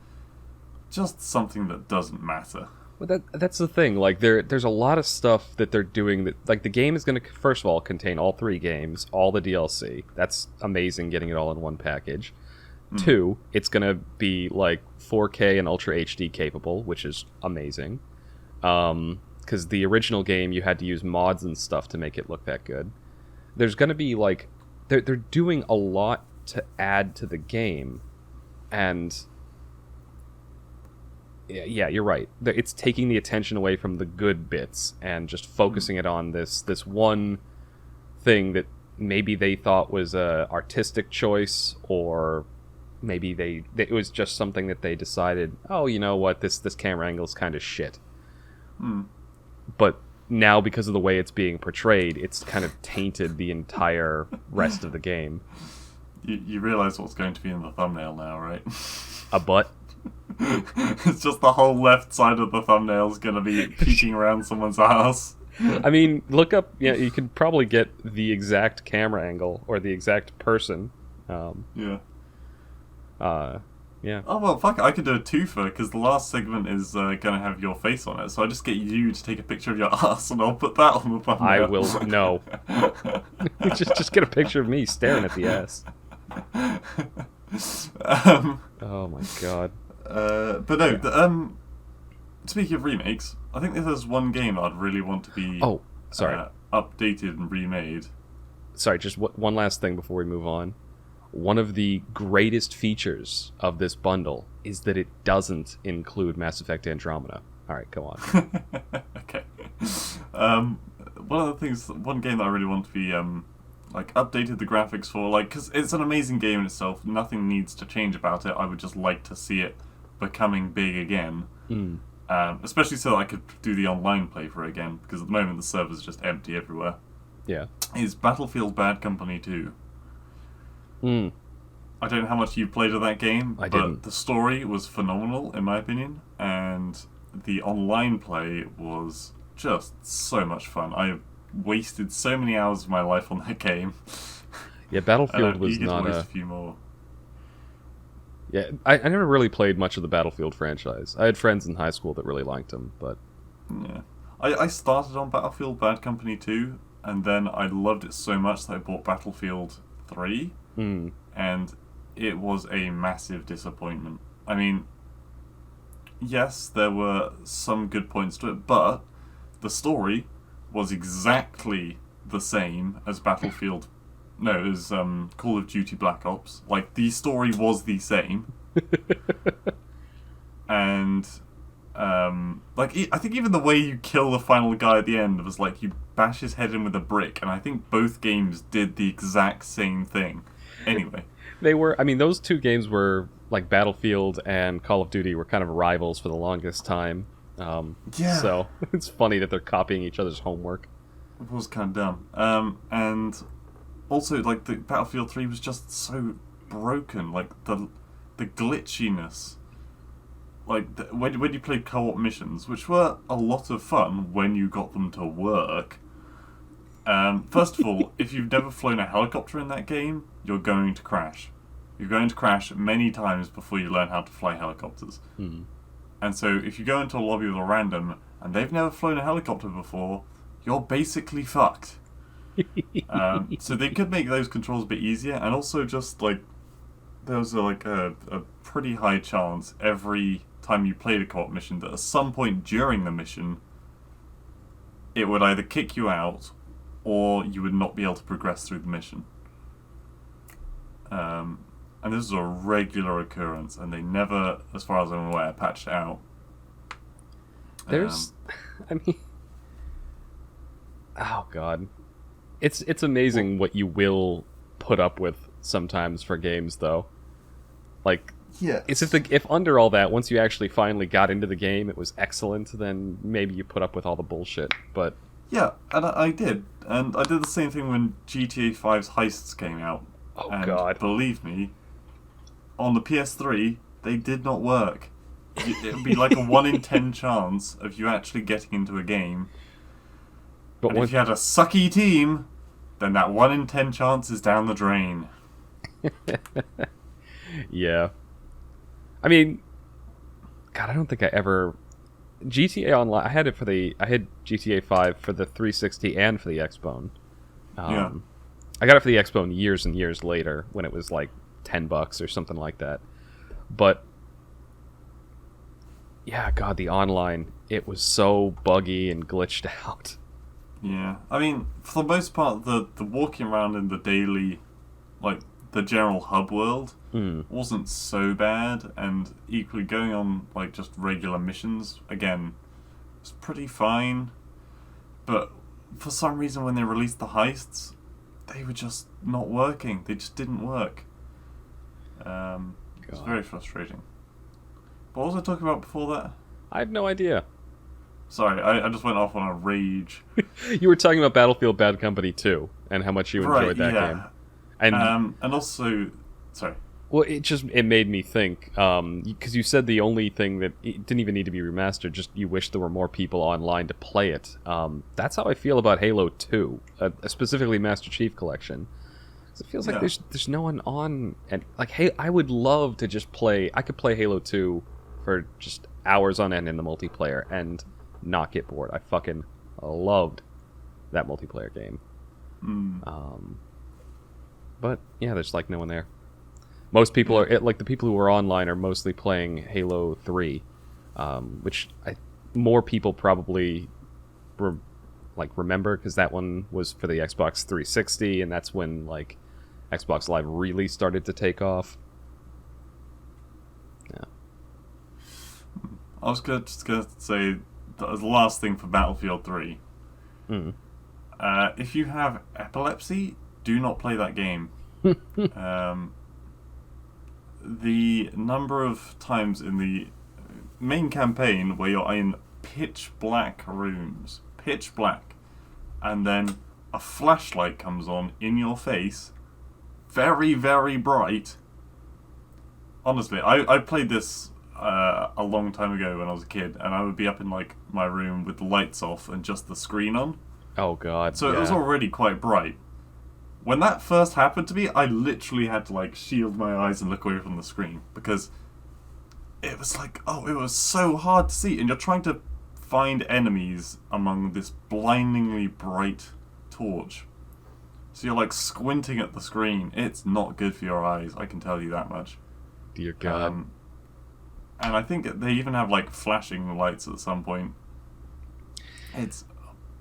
just something that doesn't matter. Well, that's the thing. Like, there's a lot of stuff that they're doing that, like, the game is going to, first of all, contain all 3 games, all the DLC. That's amazing, getting it all in one package. 2, it's going to be, like, 4K and Ultra HD capable, which is amazing. Because the original game, you had to use mods and stuff to make it look that good. There's going to be, like... They're doing a lot to add to the game, and... Yeah, you're right. It's taking the attention away from the good bits and just focusing it on this one thing that maybe they thought was a artistic choice, or maybe it was just something that they decided, oh, you know what, this camera angle is kind of shit. But now, because of the way it's being portrayed, it's kind of tainted the entire rest of the game. You realize what's going to be in the thumbnail now, right? A butt? It's just the whole left side of the thumbnail is going to be peeking around someone's ass. I mean, look up... Yeah, you can probably get the exact camera angle or the exact person. Yeah. Yeah. Oh, well, fuck it. I could do a twofer, because the last segment is going to have your face on it, so I just get you to take a picture of your ass, and I'll put that on the thumbnail. I will... No. just get a picture of me staring at the ass. Oh, my God. But no, speaking of remakes, I think there's one game I'd really want to be updated and remade. Sorry, just one last thing before we move on. One of the greatest features of this bundle is that it doesn't include Mass Effect Andromeda. Alright, go on. Okay. One game that I really want to be updated the graphics for, because it's an amazing game in itself, nothing needs to change about it, I would just like to see it becoming big again. Especially so that I could do the online play for it again, because at the moment the server's just empty everywhere. Yeah. Is Battlefield Bad Company 2. I don't know how much you played of that game, but the story was phenomenal, in my opinion, and the online play was just so much fun. I wasted so many hours of my life on that game. Yeah, Battlefield was not a few more. Yeah, I never really played much of the Battlefield franchise. I had friends in high school that really liked them, but... Yeah. I started on Battlefield Bad Company 2, and then I loved it so much that I bought Battlefield 3, and it was a massive disappointment. I mean, yes, there were some good points to it, but the story was exactly the same as Battlefield... No, it was Call of Duty Black Ops. The story was the same. And, I think even the way you kill the final guy at the end was you bash his head in with a brick, and I think both games did the exact same thing. Anyway. Those two games were, Battlefield and Call of Duty were kind of rivals for the longest time. Yeah. So, it's funny that they're copying each other's homework. It was kind of dumb. And... also, like, the Battlefield 3 was just so broken. Like, the glitchiness. Like, when you played co-op missions, which were a lot of fun when you got them to work. First of all, if you've never flown a helicopter in that game, you're going to crash. You're going to crash many times before you learn how to fly helicopters. Hmm. And so if you go into a lobby with a random, and they've never flown a helicopter before, you're basically fucked. So they could make those controls a bit easier, and also just, like, there was a pretty high chance every time you played a co-op mission that at some point during the mission, it would either kick you out, or you would not be able to progress through the mission. And this is a regular occurrence, and they never, as far as I'm aware, patched it out. There's, I mean, oh god, it's amazing what you will put up with sometimes for games, though. Like, yeah, it's if under all that, once you actually finally got into the game, it was excellent, then maybe you put up with all the bullshit. But yeah, and I did, and I did the same thing when GTA 5's heists came out. oh And god, believe me, on the PS3, they did not work. It would be like a 1 in 10 chance of you actually getting into a game. but And if you had a sucky team, then that 1 in 10 chance is down the drain. yeah, I mean, God, I don't think I ever GTA Online. I had GTA 5 for the 360 and for the Xbone. Yeah. I got it for the Xbone years and years later when it was like $10 or something like that. But yeah, God, the online, it was so buggy and glitched out. Yeah. I mean, for the most part, the walking around in the daily, like, the general hub world wasn't so bad, and equally going on, like, just regular missions, again, was pretty fine. But for some reason, when they released the heists, they were just not working. They just didn't work. It was very frustrating. What was I talking about before that? I have no idea. Sorry, I just went off on a rage. You were talking about Battlefield Bad Company 2 and how much you enjoyed that game. And also, sorry. Well, it made me think, because you said the only thing that it didn't even need to be remastered, just you wish there were more people online to play it. That's how I feel about Halo 2, specifically Master Chief Collection. 'Cause it feels like there's no one on, and like, hey, I would love to just play. I could play Halo 2 for just hours on end in the multiplayer and not get bored. I fucking loved that multiplayer game. But yeah, there's like no one there. Most people are like the people who are online are mostly playing Halo 3, which more people probably remember because that one was for the Xbox 360, and that's when like Xbox Live really started to take off. Yeah. I was just gonna say the last thing for Battlefield 3. If you have epilepsy, do not play that game. The number of times in the main campaign where you're in pitch black rooms, pitch black, and then a flashlight comes on in your face, very, very bright. Honestly, I played this a long time ago when I was a kid, and I would be up in like my room with the lights off and just the screen on. Oh god. So it was already quite bright. When that first happened to me, I literally had to like shield my eyes and look away from the screen because it was like, it was so hard to see, and you're trying to find enemies among this blindingly bright torch. So you're like squinting at the screen. It's not good for your eyes, I can tell you that much. Dear God. And I think they even have like flashing lights at some point. It's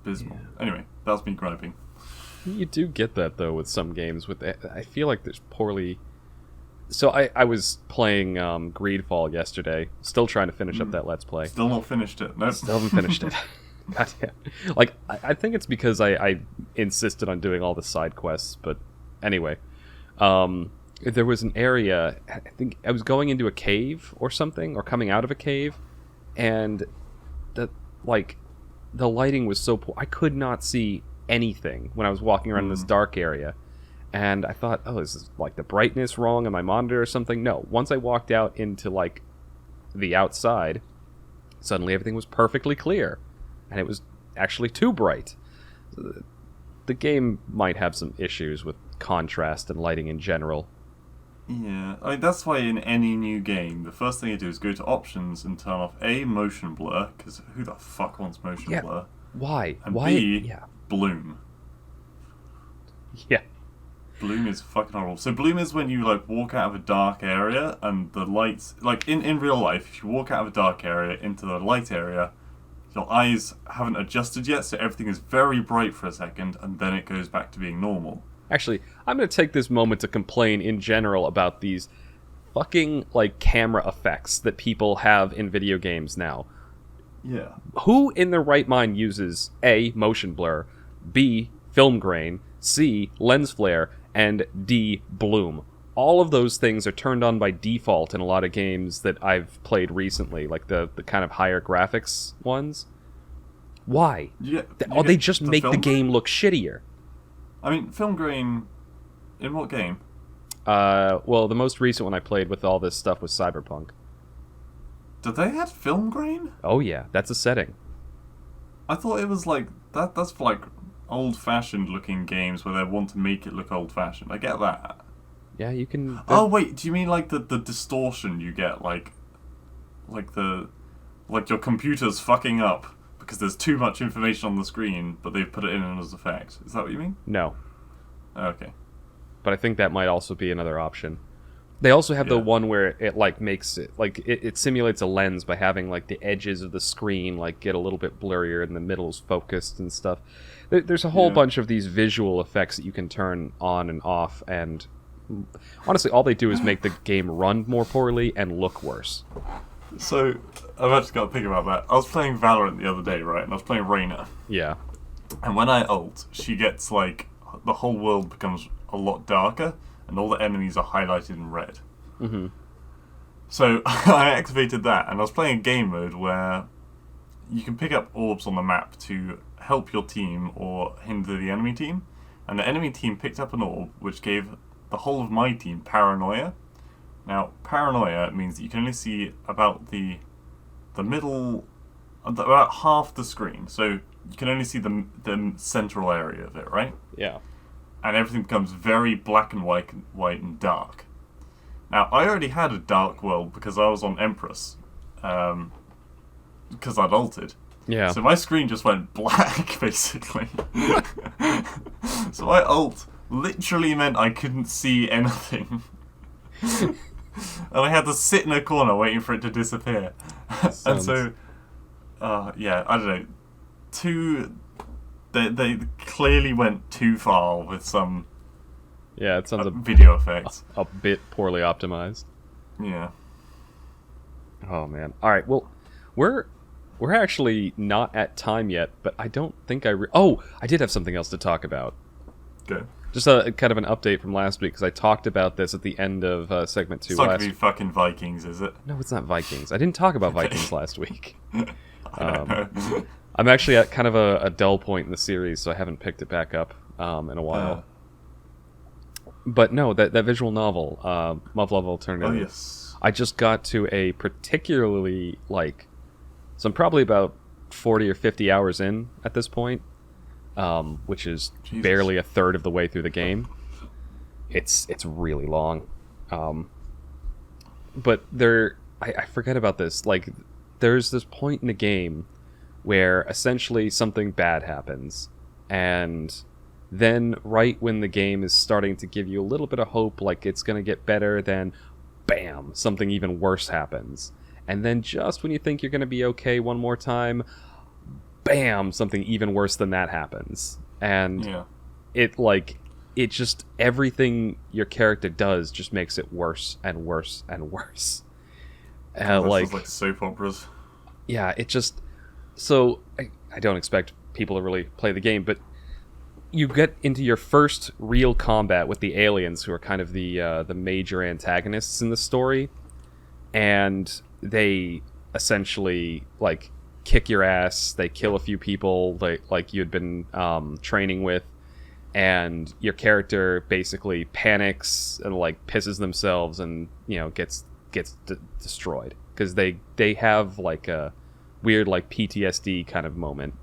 abysmal. Yeah. Anyway, that's me griping. You do get that though with some games. I feel like there's poorly. So I was playing Greedfall yesterday. Still trying to finish up that Let's Play. Still not finished it. Nope. Still haven't finished it. God, yeah. Like I think it's because I insisted on doing all the side quests. But anyway, there was an area. I think I was going into a cave or something, or coming out of a cave, and the lighting was so poor. I could not see anything when I was walking around in this dark area, And I thought, oh, is this like the brightness wrong on my monitor or something? No. Once I walked out into like the outside, suddenly everything was perfectly clear. And it was actually too bright. The game might have some issues with contrast and lighting in general. Yeah, I mean, that's why in any new game, the first thing you do is go to options and turn off A, motion blur, because who the fuck wants motion blur? Why? And Why? B, bloom. Yeah. Bloom is fucking horrible. So bloom is when you like walk out of a dark area and the lights, like in real life, if you walk out of a dark area into the light area, your eyes haven't adjusted yet, so everything is very bright for a second, and then it goes back to being normal. Actually, I'm going to take this moment to complain in general about these fucking, like, camera effects that people have in video games now. Yeah. Who in their right mind uses A, motion blur, B, film grain, C, lens flare, and D, bloom? All of those things are turned on by default in a lot of games that I've played recently, like the kind of higher graphics ones. Why? They just make the game look shittier. I mean, film grain, in what game? Well, the most recent one I played with all this stuff was Cyberpunk. Did they have film grain? Oh yeah, that's a setting. I thought it was like, that's for like old-fashioned looking games where they want to make it look old-fashioned. I get that. Yeah, you can... Oh wait, do you mean like the distortion you get, like your computer's fucking up because there's too much information on the screen, but they've put it in as effect? Is that what you mean? No. Okay. But I think that might also be another option. They also have the one where it like makes it like it simulates a lens by having like the edges of the screen like get a little bit blurrier and the middle's focused and stuff. There's a whole bunch of these visual effects that you can turn on and off, and honestly, all they do is make the game run more poorly and look worse. So, I've actually got to think about that. I was playing Valorant the other day, right? And I was playing Reyna. Yeah. And when I ult, she gets, like, the whole world becomes a lot darker, and all the enemies are highlighted in red. Mm-hmm. So, I activated that, and I was playing a game mode where you can pick up orbs on the map to help your team or hinder the enemy team. And the enemy team picked up an orb, which gave the whole of my team paranoia. Now, paranoia means that you can only see about the middle, about half the screen. So you can only see the central area of it, right? Yeah. And everything becomes very black and white and dark. Now, I already had a dark world because I was on Empress, because I'd ulted. Yeah. So my screen just went black, basically. So my ult literally meant I couldn't see anything. And I had to sit in a corner waiting for it to disappear. And so, yeah, I don't know. They clearly went too far with some it sounds video effects. A bit poorly optimized. Yeah. Oh, man. All right, well, we're actually not at time yet, but I don't think I did have something else to talk about. Good. Just a kind of an update from last week, because I talked about this at the end of segment 2 It's not going to be fucking Vikings, is it? No, it's not Vikings. I didn't talk about Vikings last week. I don't know. I'm actually at kind of a dull point in the series, so I haven't picked it back up in a while. But no, that visual novel, Love Alternative. Oh, yes. I just got to a particularly, so I'm probably about 40 or 50 hours in at this point. Which is barely a third of the way through the game. It's really long. But I forget about this. Like, there's this point in the game where essentially something bad happens, and then right when the game is starting to give you a little bit of hope, like it's going to get better, then bam, something even worse happens. And then just when you think you're going to be okay one more time, bam, something even worse than that happens. And it just, everything your character does just makes it worse and worse and worse. Like soap operas. Yeah, it just... So, I don't expect people to really play the game, but you get into your first real combat with the aliens, who are kind of the major antagonists in the story, and they essentially, kick your ass. They kill a few people like you had been training with, and your character basically panics and like pisses themselves and gets destroyed because they have like a weird like PTSD kind of moment.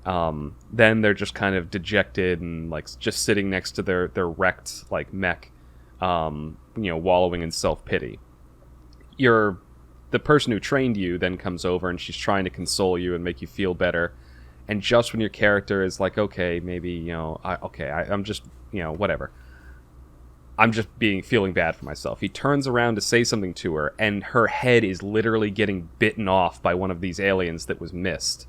Then they're just kind of dejected and like just sitting next to their wrecked like mech, wallowing in self-pity. The person who trained you then comes over and she's trying to console you and make you feel better. And just when your character is like, okay, maybe, I'm just, whatever. I'm just feeling bad for myself. He turns around to say something to her, and her head is literally getting bitten off by one of these aliens that was missed.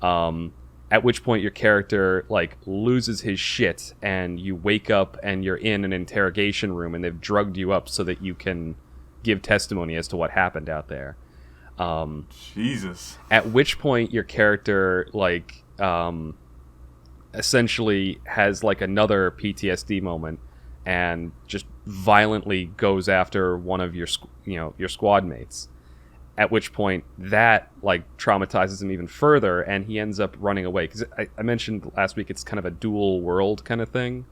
At which point your character, like, loses his shit, and you wake up and you're in an interrogation room, and they've drugged you up so that you can give testimony as to what happened out there. Jesus. At which point your character, like, essentially has, like, another PTSD moment and just violently goes after one of your squad mates. At which point that, like, traumatizes him even further, and he ends up running away. Because I mentioned last week it's kind of a dual world kind of thing.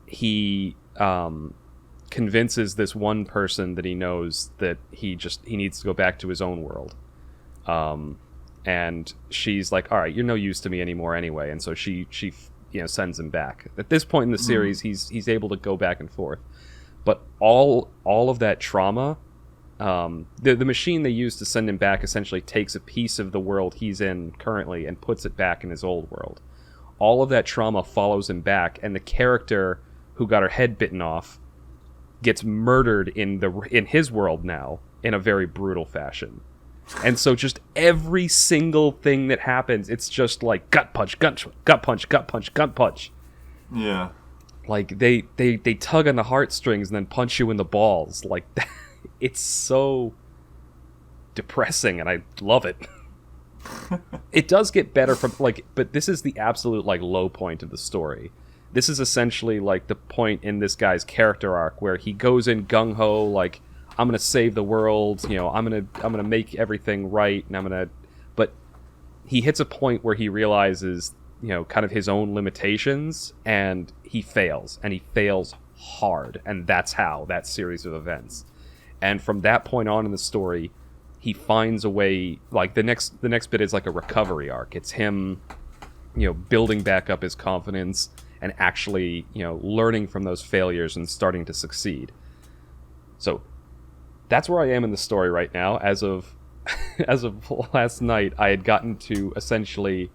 He convinces this one person that he knows that he needs to go back to his own world. And she's like, all right, you're no use to me anymore anyway. And so she sends him back. At this point in the series, he's able to go back and forth. But all of that trauma, the machine they use to send him back essentially takes a piece of the world he's in currently and puts it back in his old world. All of that trauma follows him back, and the character who got her head bitten off gets murdered in his world now in a very brutal fashion. And so just every single thing that happens, it's just like gut punch, gut punch, gut punch, gut punch. Yeah. Like they tug on the heartstrings and then punch you in the balls. Like it's so depressing, and I love it. It does get better from but this is the absolute like low point of the story. This is essentially like the point in this guy's character arc where he goes in gung ho, like, I'm gonna save the world, I'm gonna make everything right, and but he hits a point where he realizes, kind of his own limitations, and he fails hard, and that's how that series of events. And from that point on in the story, he finds a way. Like the next bit is like a recovery arc. It's him, building back up his confidence and actually, learning from those failures and starting to succeed. So that's where I am in the story right now. As of last night, I had gotten to essentially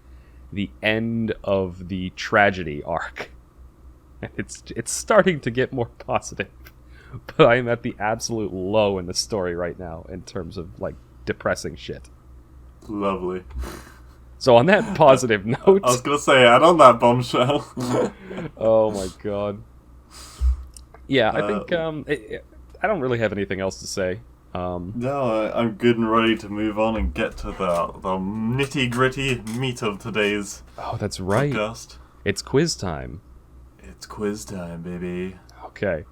the end of the tragedy arc. And it's starting to get more positive. But I am at the absolute low in the story right now in terms of, like, depressing shit. Lovely. So on that positive note... I was going to say, and on that bombshell... Oh my god. Yeah, I think I don't really have anything else to say. No, I'm good and ready to move on and get to the nitty-gritty meat of today's that's right. podcast. It's quiz time. It's quiz time, baby. Okay.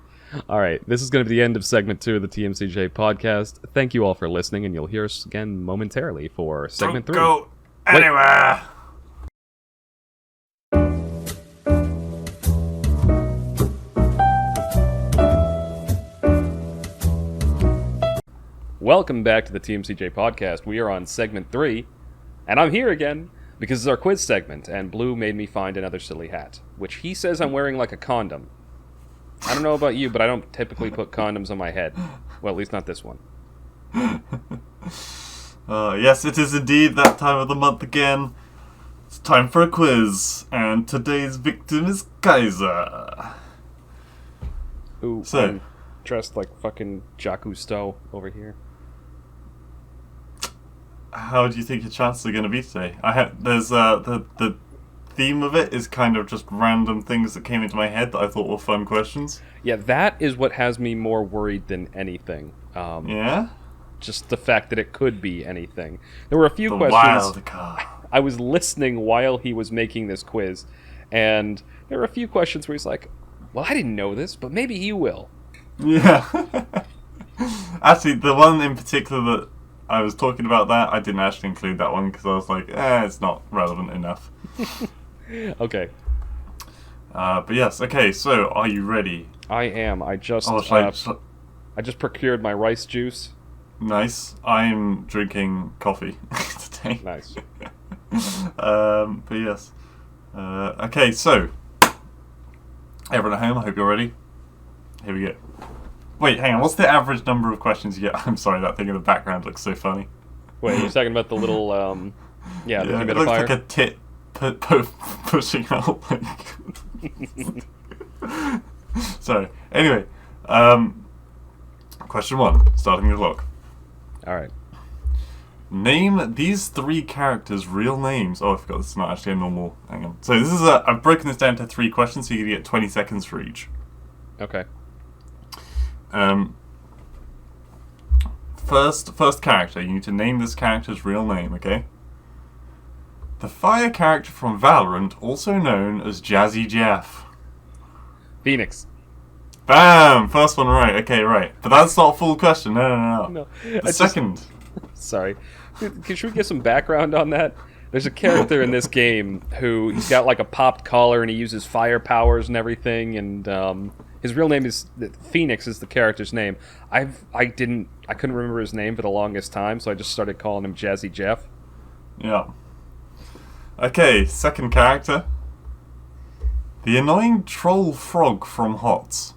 All right, this is going to be the end of segment 2 of the TMCJ podcast. Thank you all for listening, and you'll hear us again momentarily for segment 3. Don't go anywhere! Welcome back to the TMCJ podcast. We are on segment 3, and I'm here again because it's our quiz segment, and Blue made me find another silly hat, which he says I'm wearing like a condom. I don't know about you, but I don't typically put condoms on my head. Well, at least not this one. Yes, it is indeed that time of the month again. It's time for a quiz, and today's victim is Kaiser. Ooh, so, I'm dressed like fucking Jacques Cousteau over here. How do you think your chances are going to be today? There's the theme of it is kind of just random things that came into my head that I thought were fun questions. Yeah, that is what has me more worried than anything. Yeah? Just the fact that it could be anything. There were a few questions. Wild card. I was listening while he was making this quiz, and there were a few questions where he's like, well, I didn't know this, but maybe he will. Yeah. Actually, the one in particular that I was talking about that, I didn't actually include that one because I was like, it's not relevant enough. Okay. But yes, okay, so are you ready? I am. Oh, I just procured my rice juice. nice. I'm drinking coffee today. Nice. But yes. Okay, so everyone at home, I hope you're ready. Here we go. Wait, hang on. What's the average number of questions you get? I'm sorry, that thing in the background looks so funny. Wait, you're talking about the little Yeah, it dehumidifier? looks like a tit pushing out. So, anyway, question 1, starting the clock. All right. Name these 3 characters' real names. Oh, I forgot this is not actually a normal. Hang on. So this is I've broken this down to 3 questions, so you can get 20 seconds for each. Okay. First character. You need to name this character's real name. Okay. The fire character from Valorant, also known as Jazzy Jeff. Phoenix. Bam! First one right. Okay, right. But that's not a full question. No. No. The second. Sorry. Should we get some background on that? There's a character in this game who he's got like a popped collar and he uses fire powers and everything, and his real name is Phoenix is the character's name. I couldn't remember his name for the longest time, so I just started calling him Jazzy Jeff. Yeah. Okay, second character. The annoying troll frog from HOTS.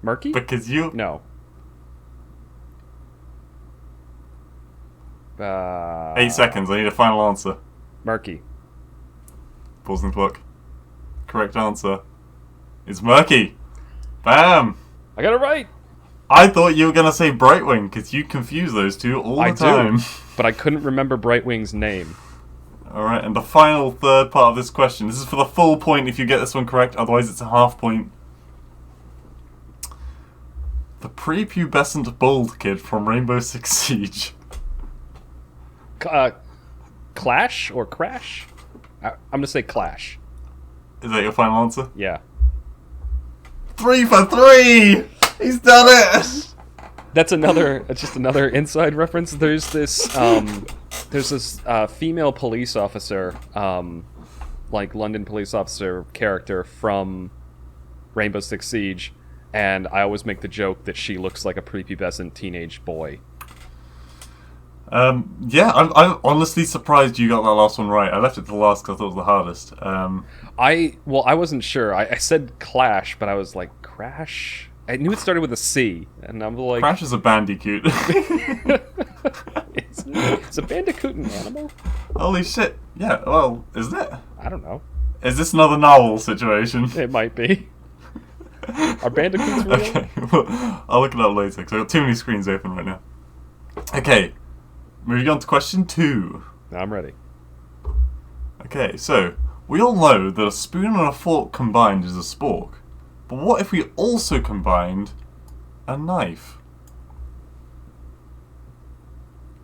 Murky? Because you... No. 8 seconds, I need a final answer. Murky. Pausing the clock. Correct answer is Murky. Bam! I got it right! I thought you were going to say Brightwing, because you confuse those two all the time. Do, but I couldn't remember Brightwing's name. Alright, and the final third part of this question. This is for the full point if you get this one correct, otherwise it's a half point. The prepubescent bald kid from Rainbow Six Siege. Clash or Crash? I'm gonna say Clash. Is that your final answer? Yeah. 3 for 3! He's done it! That's just another inside reference. There's this female police officer, like London police officer character from Rainbow Six Siege, and I always make the joke that she looks like a prepubescent teenage boy. Yeah, I'm honestly surprised you got that last one right. I left it to the last because I thought it was the hardest. I wasn't sure. I said Clash, but I was like, Crash? I knew it started with a C, and I'm like... Crash is a bandicoot. Is a bandicoot an animal? Holy shit. Yeah, well, isn't it? I don't know. Is this another novel situation? It might be. Are bandicoots real? Okay, well, I'll look it up later, because I've got too many screens open right now. Okay, moving on to question 2. I'm ready. Okay, so, we all know that a spoon and a fork combined is a spork. But what if we also combined a knife?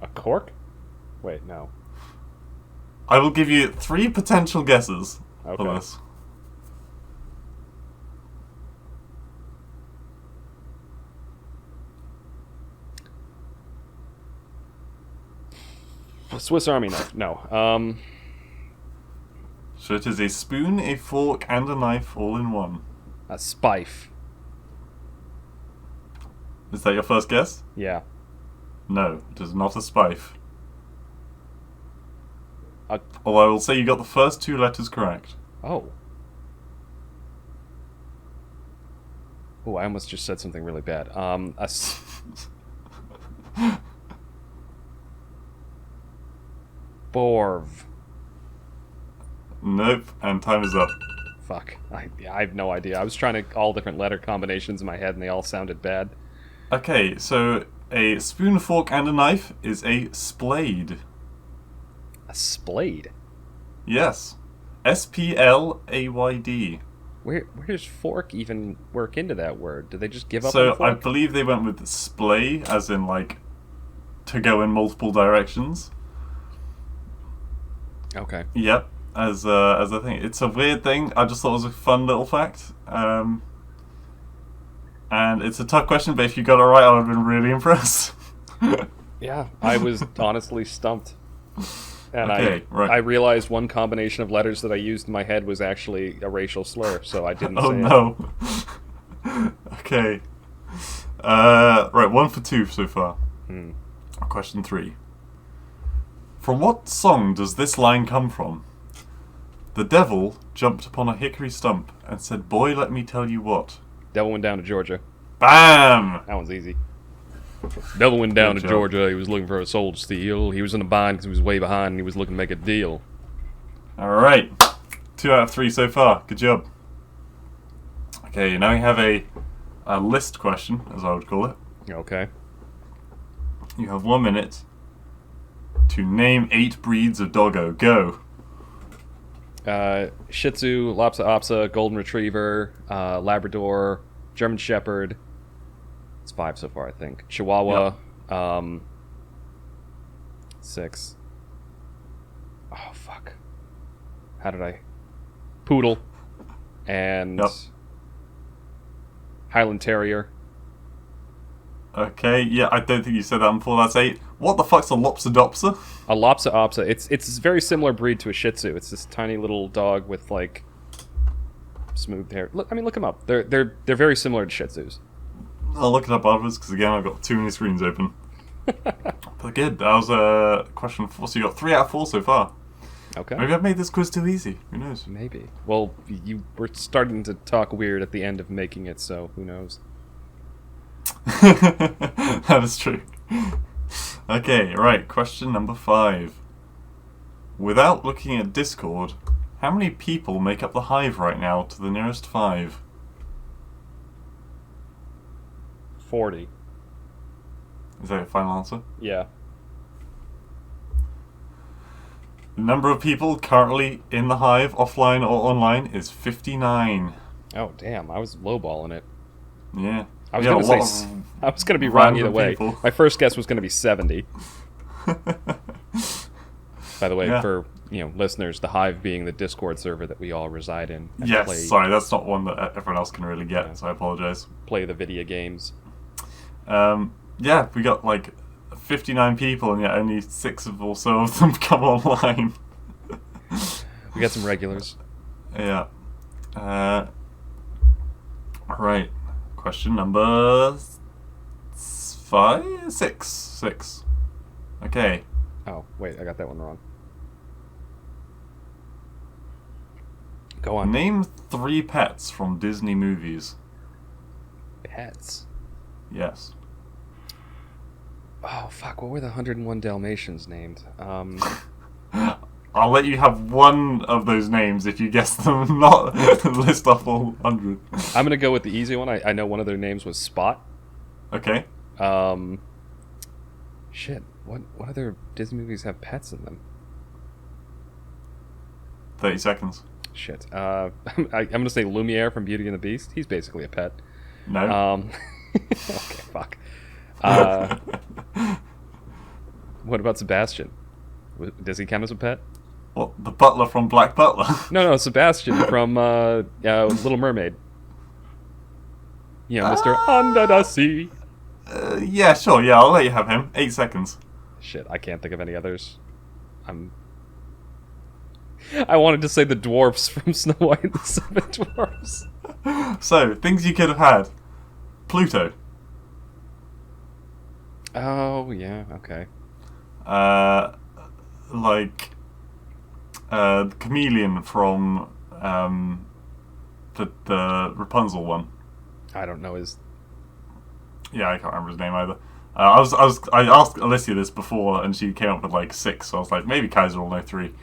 A cork? Wait, no. I will give you 3 potential guesses for this. A Swiss Army knife? No. So it is a spoon, a fork, and a knife all in one. A spife. Is that your first guess? Yeah. No, it is not a spife. A... Although I will say you got the first 2 letters correct. Oh. Oh, I almost just said something really bad. Borv. Nope, and time is up. Fuck. I have no idea. I was trying to all different letter combinations in my head, and they all sounded bad. Okay, so a spoon, fork, and a knife is a splade. A splade? Yes. S-P-L-A-Y-D. Where does fork even work into that word? Did they just give up on So fork? I believe they went with splay, as in, like, to go in multiple directions. Okay. Yep, as a thing. It's a weird thing. I just thought it was a fun little fact. And it's a tough question, but if you got it right, I would have been really impressed. Yeah, I was honestly stumped. And Okay, right. I realized one combination of letters that I used in my head was actually a racial slur, so I didn't Oh say it. no. Okay. Right, 1 for 2 so far. Question 3. From what song does this line come from? The devil jumped upon a hickory stump and said, "Boy, let me tell you what." Devil went down to Georgia. Bam! That one's easy. Devil went down Good to job. Georgia. He was looking for a soul to steal. He was in a bind because he was way behind and he was looking to make a deal. Alright. 2 out of 3 so far. Good job. Okay, now we have a list question, as I would call it. Okay. You have 1 minute to name 8 breeds of doggo. Go. Shih Tzu, Lhasa Apso, Golden Retriever, Labrador, German Shepherd. It's 5 so far, I think. Chihuahua. 6. Oh, fuck. How did I... Poodle. And... Yep. Highland Terrier. Okay, yeah, I don't think you said that before. That's 8. What the fuck's a Lopsidopsa? A Lhasa Apso. It's a very similar breed to a Shih Tzu. It's this tiny little dog with, like, smooth hair. Look them up. They're very similar to Shih Tzus. I'll look it up afterwards, because again, I've got too many screens open. But good, that was question 4, so you got 3 out of 4 so far. Okay. Maybe I've made this quiz too easy, who knows? Maybe. Well, you were starting to talk weird at the end of making it, so who knows? That is true. Okay, right, question number 5. Without looking at Discord, how many people make up the hive right now to the nearest 5? 40. Is that your final answer? Yeah. The number of people currently in the hive, offline or online, is 59. Oh, damn. I was lowballing it. Yeah. I was Yeah, going a lot to say... of I was going to be wrong either random way. people. My first guess was going to be 70. By the way, Yeah. for listeners, the Hive being the Discord server that we all reside in. And Yes, sorry, that's not one that everyone else can really get, so I apologise. Play the video games. Yeah, we got like 59 people, and yet only 6 or so of them come online. We got some regulars. Yeah. Right. Question number 5? 6. 6. Okay. Oh, wait, I got that one wrong. Go on. Name 3 pets from Disney movies. Pets. Yes. Oh, fuck, what were the 101 Dalmatians named? I'll let you have one of those names if you guess them, not list off all 100. I'm going to go with the easy one. I know one of their names was Spot. Okay. Shit, what other Disney movies have pets in them? 30 seconds. Shit. I'm going to say Lumiere from Beauty and the Beast. He's basically a pet. No. Okay, fuck. What about Sebastian? Does he count as a pet? What? The butler from Black Butler? No, Sebastian from Little Mermaid. Mr. Under the Sea. Yeah, sure. Yeah, I'll let you have him. 8 seconds. Shit, I can't think of any others. I wanted to say the dwarfs from Snow White and the Seven Dwarfs. So, things you could have had. Pluto. Oh, yeah, okay. Chameleon from the Rapunzel one. I don't know his... Yeah, I can't remember his name either. I asked Alicia this before, and she came up with like 6. So I was like, maybe Kaiser will know 3.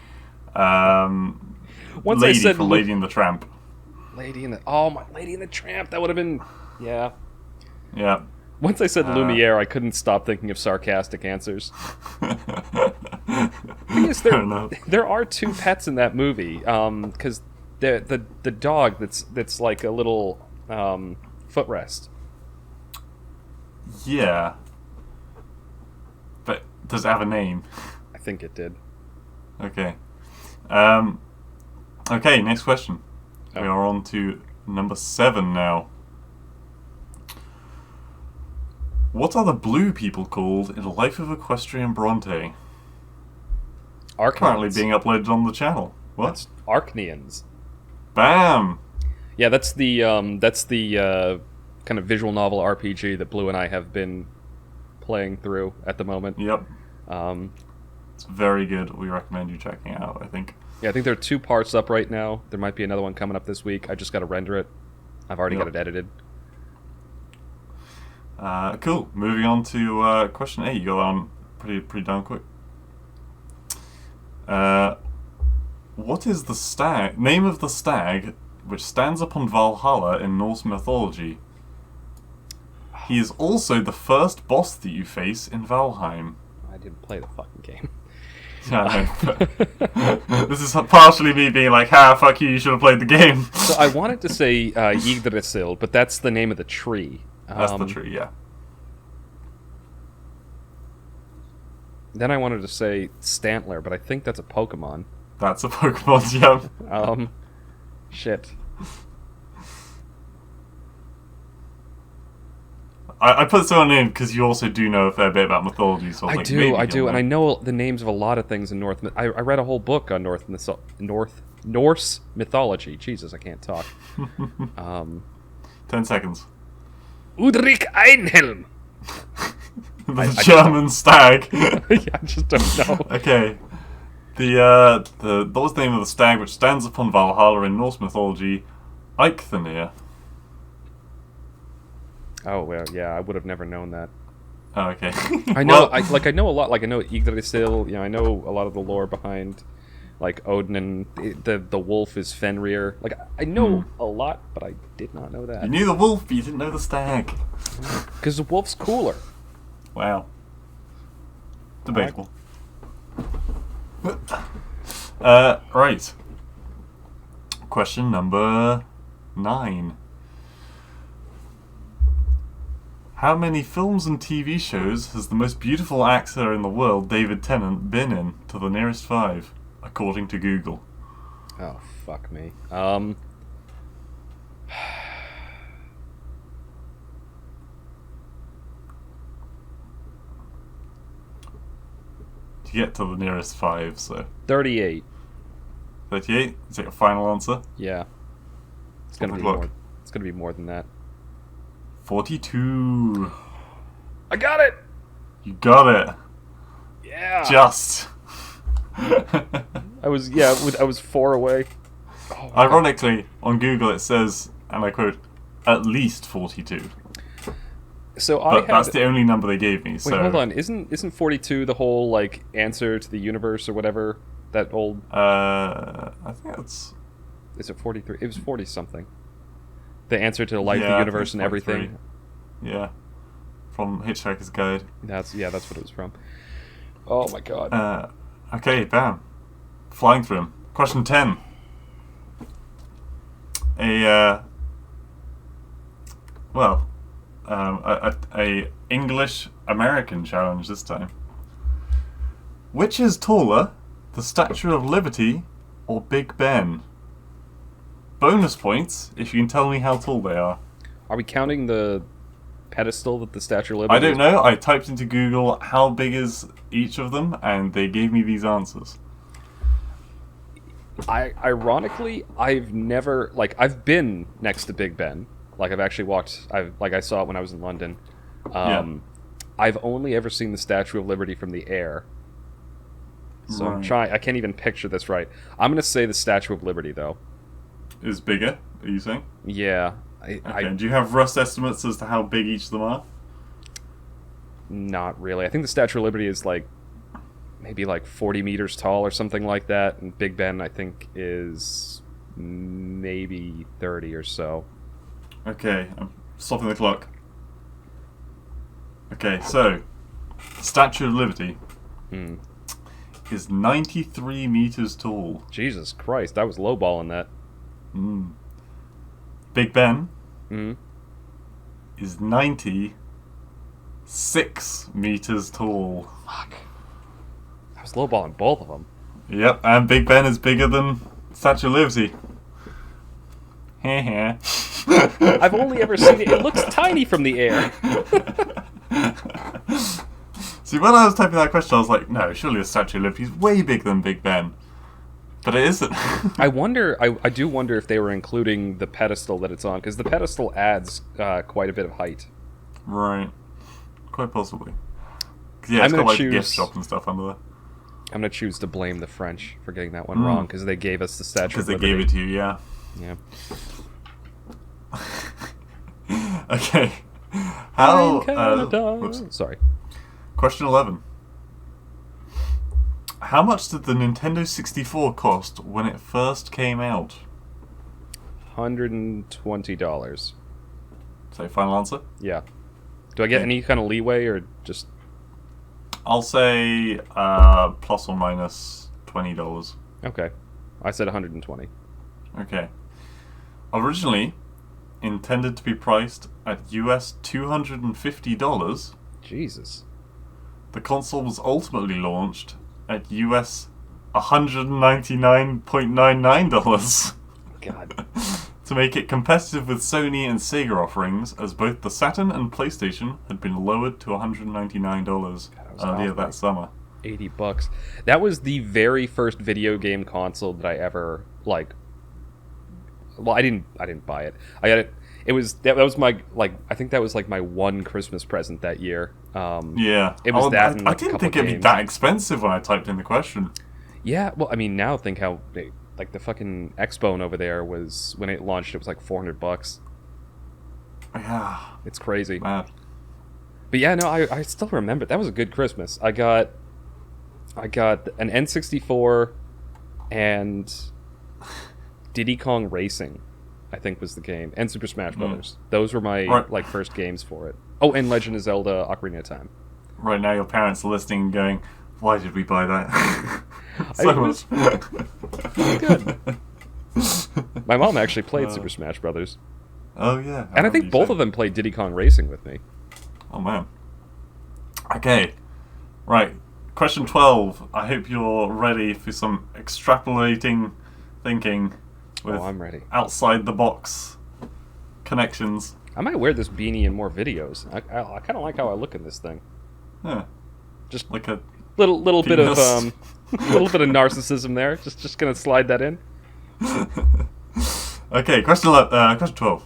Once Lady I said from Lady and the Tramp. Lady and the Tramp. That would have been... Yeah. Yeah. Once I said Lumiere, I couldn't stop thinking of sarcastic answers. Thing is, there are 2 pets in that movie. Because the dog that's like a little footrest. Yeah. But does it have a name? I think it did. Okay. Okay, next question. We are on to number 7 now. What are the blue people called in the Life of Equestrian Bronte? currently Arknians. being uploaded on the channel. What? That's Arknians. Bam! Yeah, that's the kind of visual novel RPG that Blue and I have been playing through at the moment. Yep. Um, It's very good. We recommend you checking it out, I think. yeah, I think there are 2 parts up right now. There might be another one coming up this week. I just got to render it. I've already got it edited. Cool. Moving on to question 8. You got on pretty darn quick. What is the name of the stag which stands upon Valhalla in Norse mythology? He is also the first boss that you face in Valheim. I didn't play the fucking game. This is partially me being like, fuck you should have played the game. So I wanted to say Yggdrasil, but that's the name of the tree. That's the tree, yeah. Then I wanted to say Stantler, but I think that's a Pokemon. That's a Pokemon, yeah. Shit. I put someone in because you also do know a fair bit about mythology. So I do, and I know the names of a lot of things in North. I read a whole book on Norse mythology. Jesus, I can't talk. 10 seconds. Udrik Einhelm. The German stag. I just don't know. Okay. What was the name of the stag which stands upon Valhalla in Norse mythology? Eikthenir. Oh well, yeah, I would have never known that. Oh, okay. I know, I know a lot. Like I know Yggdrasil. You know, I know a lot of the lore behind, like Odin and the wolf is Fenrir. Like I know a lot, but I did not know that. You knew the wolf, but you didn't know the stag. Because the wolf's cooler. Wow. Debatable. Right. Question number 9. How many films and TV shows has the most beautiful actor in the world, David Tennant, been in, to the nearest 5, according to Google? Oh, fuck me. To get to the nearest 5, so... 38. 38? Is that your final answer? Yeah. It's gonna be more. It's gonna be more than that. 42. I got it! You got it. Yeah! Just. I was 4 away. Oh, ironically, on Google it says, and I quote, at least 42. So but that's the only number they gave me. Wait, hold on. Isn't 42 the whole like answer to the universe or whatever? That old. I think it's. Is it 43? It was 40 something. The answer to life, Yeah, the universe, and everything. Yeah. From Hitchhiker's Guide. That's what it was from. Oh my god. Okay, bam. Flying through them. Question 10. A English American challenge this time. Which is taller, the Statue of Liberty or Big Ben? Bonus points if you can tell me how tall they are. Are we counting the pedestal that the Statue of Liberty? I don't know. I typed into Google how big is each of them, and they gave me these answers. Ironically, I've never I've been next to Big Ben. Like I've actually walked. I saw it when I was in London. I've only ever seen the Statue of Liberty from the air. So I'm trying. I can't even picture this right. I'm gonna say the Statue of Liberty though. Is bigger? Are you saying? Yeah. Okay. Do you have rough estimates as to how big each of them are? Not really. I think the Statue of Liberty is maybe 40 meters tall or something like that, and Big Ben I think is maybe 30 or so. Okay, I'm stopping the clock. Okay, so Statue of Liberty is 93 meters tall. Jesus Christ, I was lowballing that. Big Ben is 96 meters tall. Fuck. I was lowballing both of them. Yep, and Big Ben is bigger than Statue of Liberty. I've only ever seen it. It looks tiny from the air. See, when I was typing that question, I was like, no, surely the Statue of Liberty is way bigger than Big Ben. But it isn't. I wonder. I do wonder if they were including the pedestal that it's on, because the pedestal adds quite a bit of height. Right. Quite possibly. 'Cause, yeah, it's I'm got gonna like choose- the gift shop and stuff under there. I'm gonna choose to blame the French for getting that one wrong, because they gave us the Statue Because of they Liberty. gave it to you, yeah. Yeah. Okay. I'm in Canada. Whoops. Sorry. Question 11. How much did the Nintendo 64 cost when it first came out? $120. So, final answer? Yeah. Do I get any kind of leeway, or just... I'll say plus or minus $20. Okay. I said 120. Okay. Originally intended to be priced at US $250, Jesus. the console was ultimately launched at US $199.99 God. to make it competitive with Sony and Sega offerings, as both the Saturn and PlayStation had been lowered to $199 earlier that summer. $80. That was the very first video game console that I ever, like... Well, I didn't buy it. I got it... It was... That was my... Like, I think that was, like, my one Christmas present that year. Yeah. It was that and, I like, a didn't couple think it'd be games. that expensive when I typed in the question. Yeah, well, I mean, now think how... Like, the fucking Xbone over there was... When it launched, it was, like, $400. Yeah. It's crazy. Man. But yeah, no, I still remember. That was a good Christmas. I got an N64 and Diddy Kong Racing, I think was the game, and Super Smash Brothers. Those were my like first games for it. Oh, and Legend of Zelda: Ocarina of Time. Right now, your parents are listening and going, "Why did we buy that?" So much. Good. My mom actually played Super Smash Brothers, Oh yeah. and I think both of them played Diddy Kong Racing with me. Oh man. Okay. Right. Question 12. I hope you're ready for some extrapolating thinking with I'm ready. outside the box connections. I might wear this beanie in more videos. I kind of like how I look in this thing. Yeah. Just Like a little bit of penis. little bit of narcissism there. Just gonna slide that in. Okay, question 12.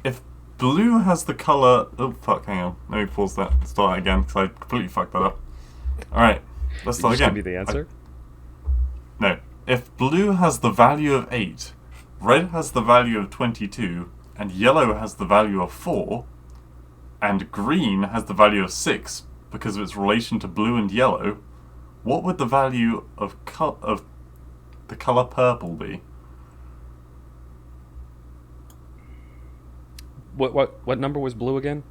If blue has the color... Oh, fuck, hang on. Let me pause that and start again, because I completely fucked that up. Alright, let's start Just again. give me the answer. No. If blue has the value of 8, red has the value of 22, and yellow has the value of 4, and green has the value of 6 because of its relation to blue and yellow, what would the value of the color purple be? What number was blue again?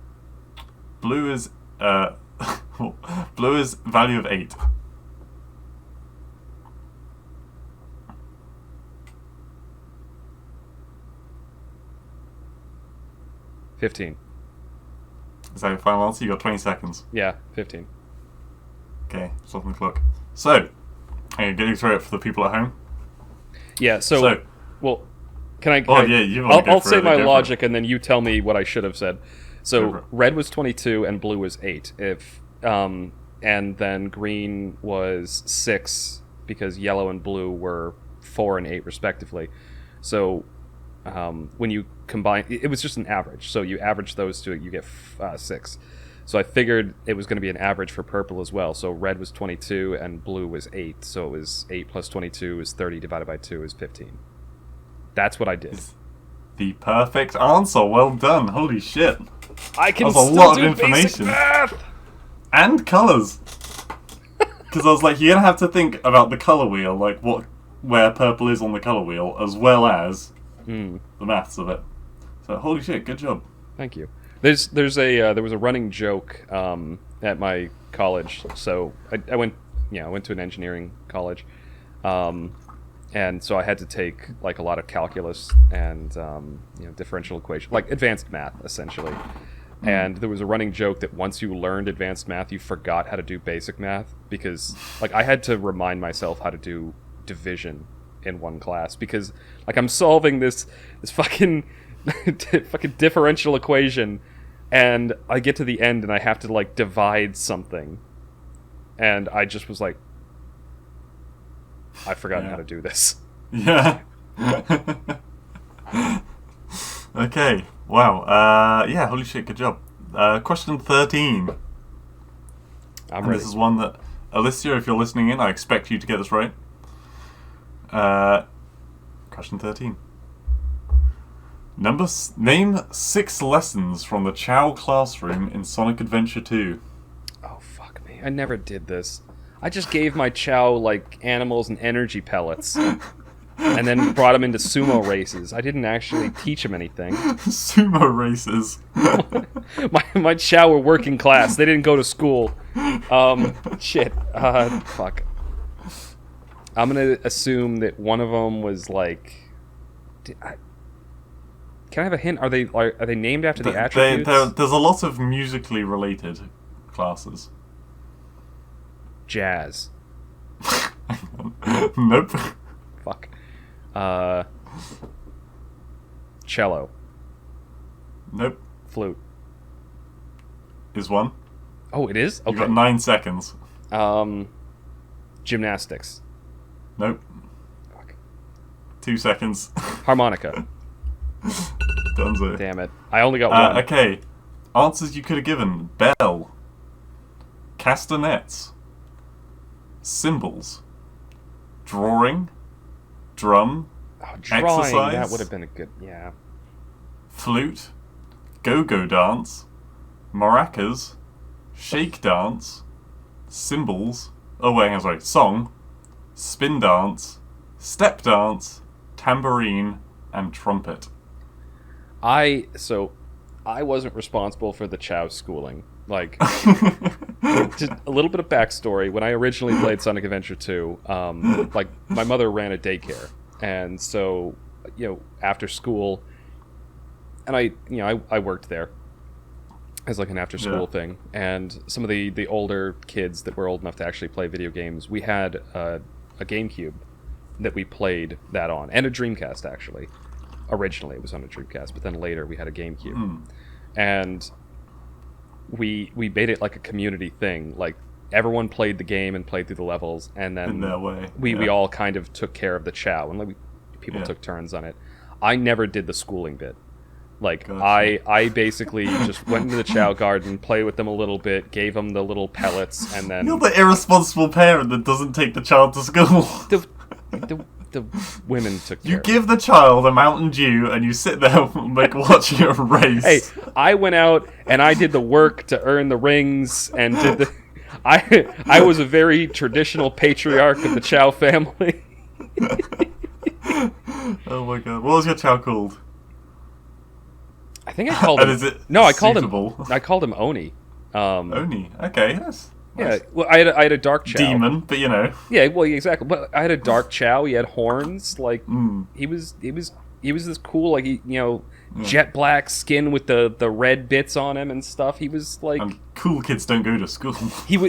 Blue is blue is value of 8. $15. Is that your final answer? You got 20 seconds. Yeah, 15. Okay, stop the clock. So, hey, getting through it for the people at home. Yeah. So well, can I? Oh, yeah, you wanna go I'll for say it, my then go for logic, and then you tell me what I should have said. Go for So it. red was 22 and blue was 8. And then green was 6 because yellow and blue were 4 and 8 respectively. So when you combine, it was just an average. So you average those two, you get 6. So I figured it was going to be an average for purple as well. So red was 22 and blue was 8. So it was 8 plus 22 is 30 divided by 2 is 15. That's what I did. The perfect answer. Well done. Holy shit. I can That was a still lot of do basic information. math! And colours. Because I was like, you're going to have to think about the colour wheel, like where purple is on the colour wheel, as well as the maths of it. So, holy shit, good job. Thank you. There was a running joke at my college. So I went to an engineering college, and so I had to take like a lot of calculus and differential equation, like advanced math essentially. And there was a running joke that once you learned advanced math, you forgot how to do basic math, because like I had to remind myself how to do division in one class, because like I'm solving this fucking fucking differential equation And I get to the end and I have to like divide something. And I just was like, I've forgotten how to do this. Yeah. Okay. Wow. Yeah, holy shit, good job. Question 13. I'm ready. This is one that, Alicia, if you're listening in, I expect you to get this right. Question 13. Name 6 lessons from the Chow classroom in Sonic Adventure 2. Oh, fuck me. I never did this. I just gave my Chow, like, animals and energy pellets. And then brought them into sumo races. I didn't actually teach them anything. Sumo races. my Chow were working class. They didn't go to school. Shit. Fuck. I'm gonna assume that one of them was like... Can I have a hint? Are they named after the attributes? There's a lot of musically related classes. Jazz. Nope. Fuck. Cello. Nope. Flute. Is one. Oh, it is? Okay. You've got 9 seconds. Gymnastics. Nope. Fuck. 2 seconds. Harmonica. Dunzo. Damn it. I only got one. Okay. Answers you could have given. Bell. Castanets. Cymbals. Drawing. Drum. Oh, drawing. Exercise. That would have been a good... Yeah. Flute. Go-go dance. Maracas. Shake dance. Cymbals. Oh wait, I'm sorry. Song. Spin dance. Step dance. Tambourine. And trumpet. I wasn't responsible for the Chow schooling. Like, just a little bit of backstory. When I originally played Sonic Adventure 2, like, my mother ran a daycare. And so, after school, and I worked there as like an after school thing. And some of the older kids that were old enough to actually play video games, we had a GameCube that we played that on, and a Dreamcast actually. Originally it was on a Dreamcast, but then later we had a GameCube. And we made it like a community thing. Like, everyone played the game and played through the levels, and then in their way. We all kind of took care of the Chow, and like people took turns on it. I never did the schooling bit. Like, gotcha. I basically just went into the Chow garden, played with them a little bit, gave them the little pellets, and then... You're the irresponsible parent that doesn't take the child to school. The women took care You give the child a Mountain Dew and you sit there like watching a race. Hey, I went out and I did the work to earn the rings and did the... I was a very traditional patriarch of the Chow family. Oh my god. What was your Chow called? I think I called him... Is it I called him Oni. Oni. Okay, yes. Yeah, Nice. well, I had a dark Chow. Demon, but you know. Yeah, well, exactly. But I had a dark Chow. He had horns. Like, he was this cool, like, jet black skin with the red bits on him and stuff. He was like... And cool kids don't go to school.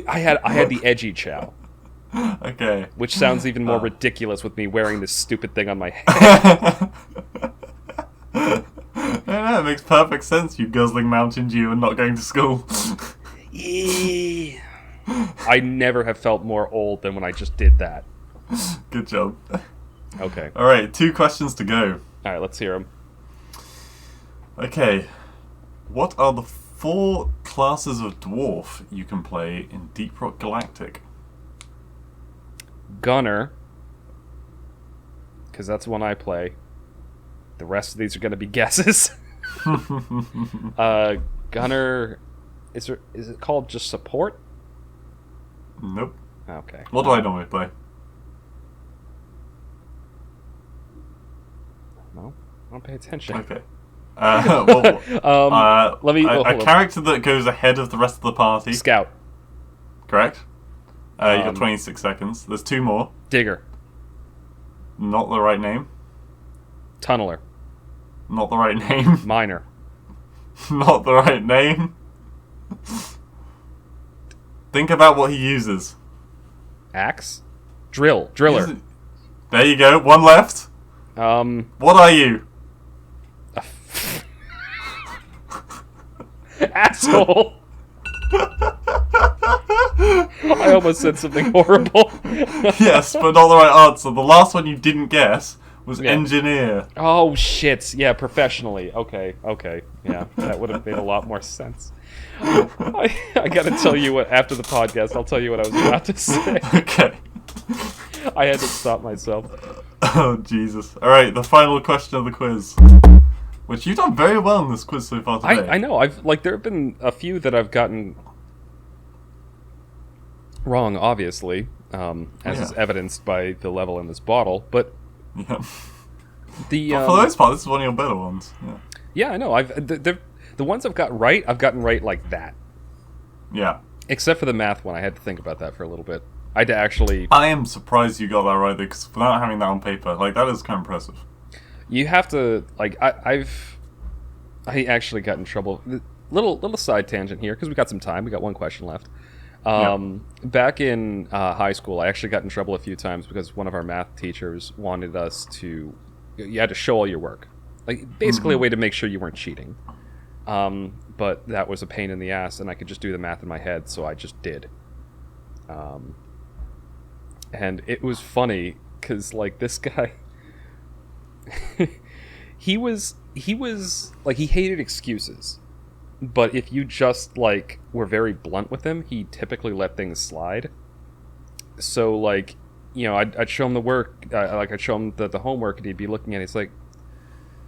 I had the edgy Chow. Okay. Which sounds even more ridiculous with me wearing this stupid thing on my head. No, it makes perfect sense, you guzzling Mountain Dew and not going to school. Yeah. I never have felt more old than when I just did that. Good job. Okay. Alright, 2 questions to go. Alright, let's hear them. Okay. What are the 4 classes of Dwarf you can play in Deep Rock Galactic? Gunner. Because that's the one I play. The rest of these are going to be guesses. Gunner... Is it called just support? Nope. Okay. What do I normally play? No, I don't pay attention. Okay. Let me. A character that goes ahead of the rest of the party. Scout. Correct. You got 26 seconds. There's 2 more. Digger. Not the right name. Tunneler. Not the right name. Miner. Not the right name. Think about what he uses. Axe. Driller. There you go. 1 left. What are you? asshole. I almost said something horrible. Yes, but not the right answer. The last one you didn't guess was engineer. Oh, shit. Yeah, professionally. Okay. Yeah, that would have made a lot more sense. I gotta tell you what, after the podcast, I'll tell you what I was about to say. Okay. I had to stop myself. Oh, Jesus. Alright, the final question of the quiz. Which you've done very well in this quiz so far today. I know. There have been a few that I've gotten wrong, obviously, as is evidenced by the level in this bottle. But yeah. But for the most part, this is one of your better ones. Yeah, I know. The ones I've gotten right like that. Yeah. Except for the math one, I had to think about that for a little bit. I had to actually. I am surprised you got that right, because without having that on paper, that is kind of impressive. You have to I actually got in trouble. Little side tangent here because we got some time. We got one question left. Back in high school, I actually got in trouble a few times because one of our math teachers wanted us to. You had to show all your work, basically a way to make sure you weren't cheating. But that was a pain in the ass, and I could just do the math in my head, so I just did. And it was funny because this guy. he hated excuses, but if you just were very blunt with him, he typically let things slide. So I'd show him the work, I'd show him the homework, and he'd be looking at it. He's like,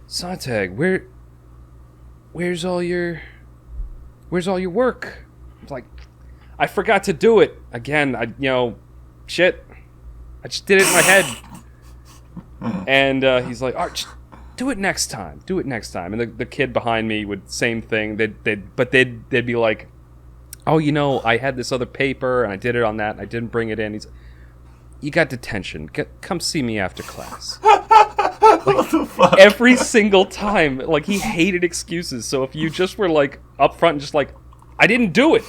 Sontag, where's all your work? It's like, I forgot to do it again. Shit, I just did it in my head. And he's like, all right, just do it next time. And the kid behind me would, same thing. They'd be like, oh, I had this other paper and I did it on that and I didn't bring it in. He's, you got detention. Come see me after class. What the fuck? Every single time. He hated excuses. So if you just were up front and just I didn't do it.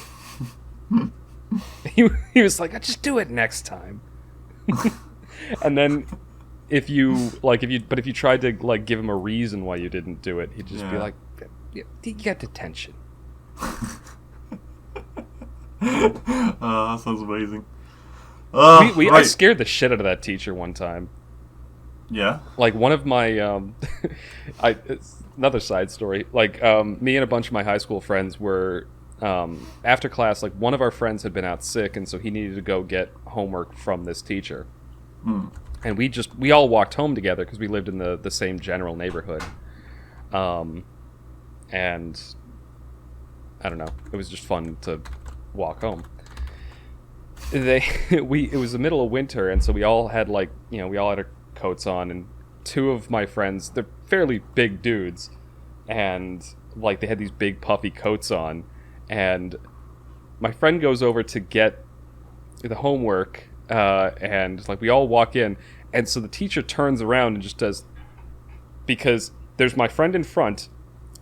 He was like, I just do it next time. And then if you tried to give him a reason why you didn't do it, he'd just be like, you got detention. That sounds amazing. I scared the shit out of that teacher one time. Yeah? One of my it's another side story. Me and a bunch of my high school friends were after class, one of our friends had been out sick, and so he needed to go get homework from this teacher. And we all walked home together because we lived in the same general neighborhood. And I don't know, it was just fun to walk home. It was the middle of winter, and so we all had we all had our coats on, and two of my friends, they're fairly big dudes, and they had these big puffy coats on, and my friend goes over to get the homework, and we all walk in, and so the teacher turns around and just does, because there's my friend in front,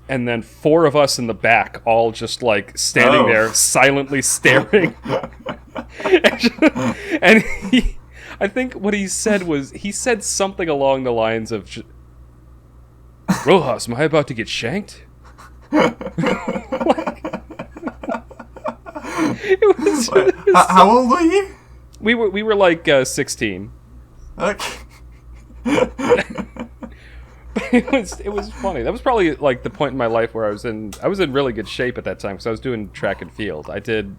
and then four of us in the back, all just standing there silently staring. And I think what he said was, he said something along the lines of, Rojas, am I about to get shanked? How old were you? We were 16. Okay. It was funny. That was probably the point in my life where I was in really good shape at that time because I was doing track and field. I did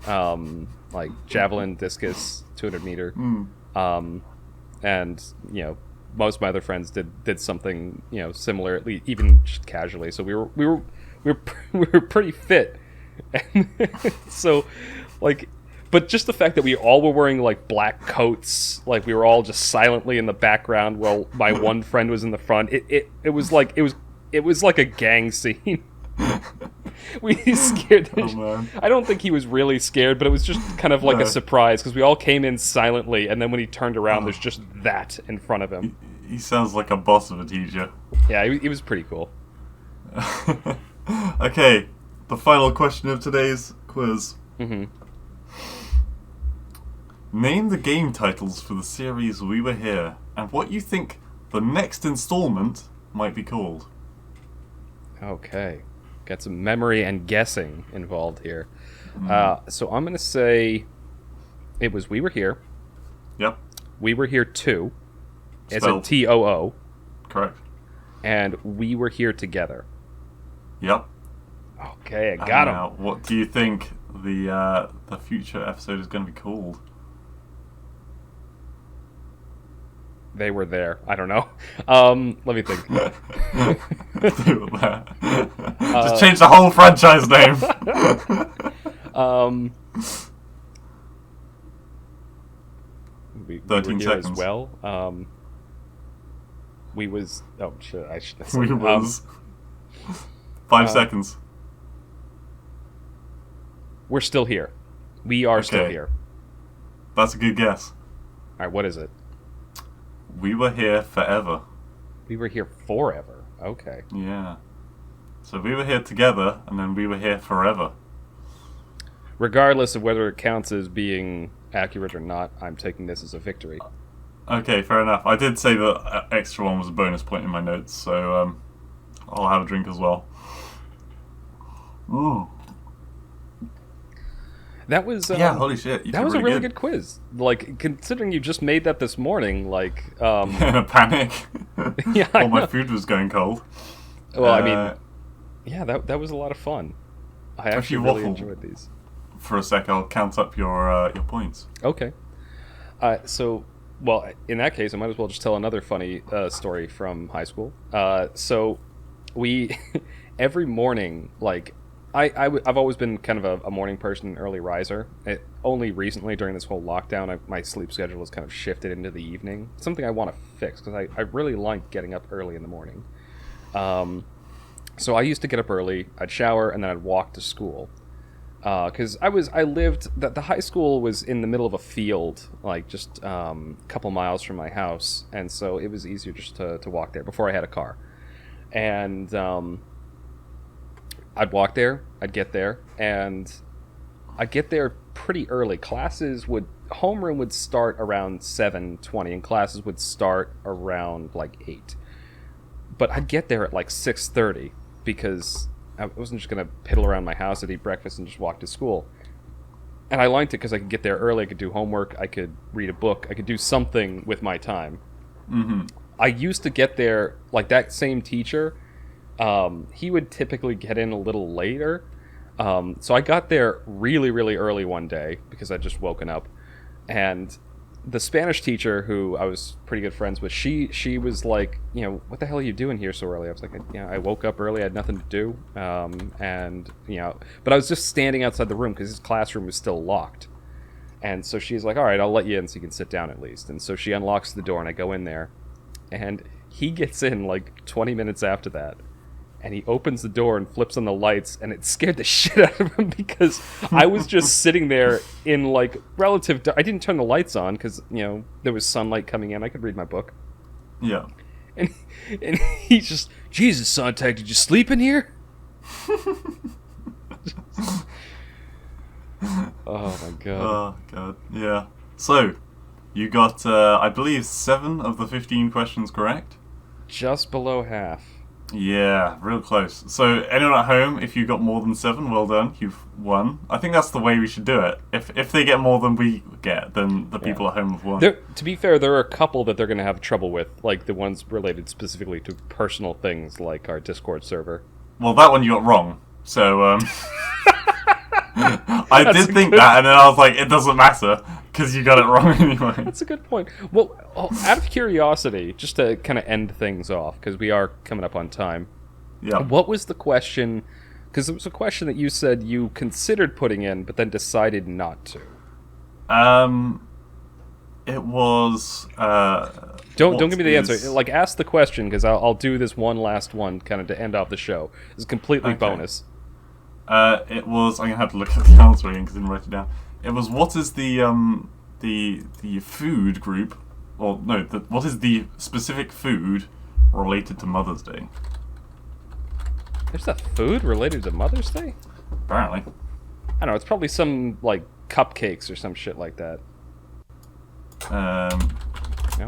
javelin, discus, 200 meter, and most of my other friends did something similar, at least, even just casually. So we were pretty fit, and so but just the fact that we all were wearing black coats, we were all just silently in the background while my one friend was in the front. It was like a gang scene. We scared him. Oh, man. I don't think he was really scared, but it was just kind of a surprise because we all came in silently, and then when he turned around, there's just that in front of him. He sounds like a boss of a teacher. Yeah, he was pretty cool. Okay, the final question of today's quiz. Name the game titles for the series We Were Here, and what you think the next installment might be called. Okay. Got some memory and guessing involved here. So I'm going to say it was We Were Here. Yep. We Were Here 2. It's a Spelled. TOO. Correct. And We Were Here Together. Yep. Okay, I got him. Now, what do you think the future episode is going to be called? They Were There. I don't know. Let me think. They were there. Just change the whole franchise name. 13 we were here seconds. as well. We was. Oh shit! I should. We was. 5 seconds. We're still here. We are still Okay. here. That's a good guess. All right. What is it? We were here forever. We were here forever. Okay. Yeah. So we were here together, and then we were here forever. Regardless of whether it counts as being accurate or not, I'm taking this as a victory. Okay, fair enough. I did say the extra one was a bonus point in my notes, so I'll have a drink as well. Ooh. That was Yeah, holy shit. You that did was a really good quiz. Like, considering you just made that this morning, like In a panic. yeah, All my food was going cold. well, I mean, yeah, that was a lot of fun. I If actually you really waffle enjoyed these. for a sec, I'll count up your points. Okay. So, well, in that case, I might as well just tell another funny story from high school. So, we every morning, like, I've always been kind of a morning person, an early riser. Only recently, during this whole lockdown, my sleep schedule has kind of shifted into the evening. It's something I want to fix, because I really like getting up early in the morning. So I used to get up early, I'd shower, and then I'd walk to school. Because the high school was in the middle of a field, like just a couple miles from my house, and so it was easier just to walk there before I had a car. And I'd walk there, I'd get there, and I'd get there pretty early. Homeroom would start around 7:20, and classes would start around like 8. But I'd get there at like 6:30, because I wasn't just going to piddle around my house, I'd eat breakfast and just walk to school. And I liked it because I could get there early, I could do homework, I could read a book, I could do something with my time. Mm-hmm. I used to get there, like that same teacher, he would typically get in a little later. So I got there really, really early one day because I'd just woken up. And the Spanish teacher, who I was pretty good friends with, she was like, what the hell are you doing here so early? I was like, I woke up early, I had nothing to do. But I was just standing outside the room because his classroom was still locked. And so she's like, all right, I'll let you in so you can sit down at least. And so she unlocks the door and I go in there. And he gets in like 20 minutes after that. And he opens the door and flips on the lights, and it scared the shit out of him because I was just sitting there in like I didn't turn the lights on because there was sunlight coming in. I could read my book. Yeah. And he's just, Jesus, Sontag, did you sleep in here? Oh my god. Oh god. Yeah. So, you got I believe 7 of the 15 questions correct. Just below half. Yeah, real close. So anyone at home, if you got more than 7, well done, you've won. I think that's the way we should do it. If they get more than we get, then the people at home have won. To be fair, there are a couple that they're going to have trouble with, like the ones related specifically to personal things, like our Discord server. Well, that one you got wrong. So I did think that, and then I was like, it doesn't matter because you got it wrong anyway. That's a good point. Well, out of curiosity, just to kind of end things off, because we are coming up on time. Yeah. What was the question? Because it was a question that you said you considered putting in, but then decided not to. It was. Don't give me the answer. Like, ask the question, because I'll do this one last one, kind of to end off the show. It's completely bonus. It was. I'm gonna have to look at the answer again because I didn't write it down. It was, what is the food group, or no, what is the specific food related to Mother's Day? There's a food related to Mother's Day? Apparently. I don't know. It's probably some like cupcakes or some shit like that. No,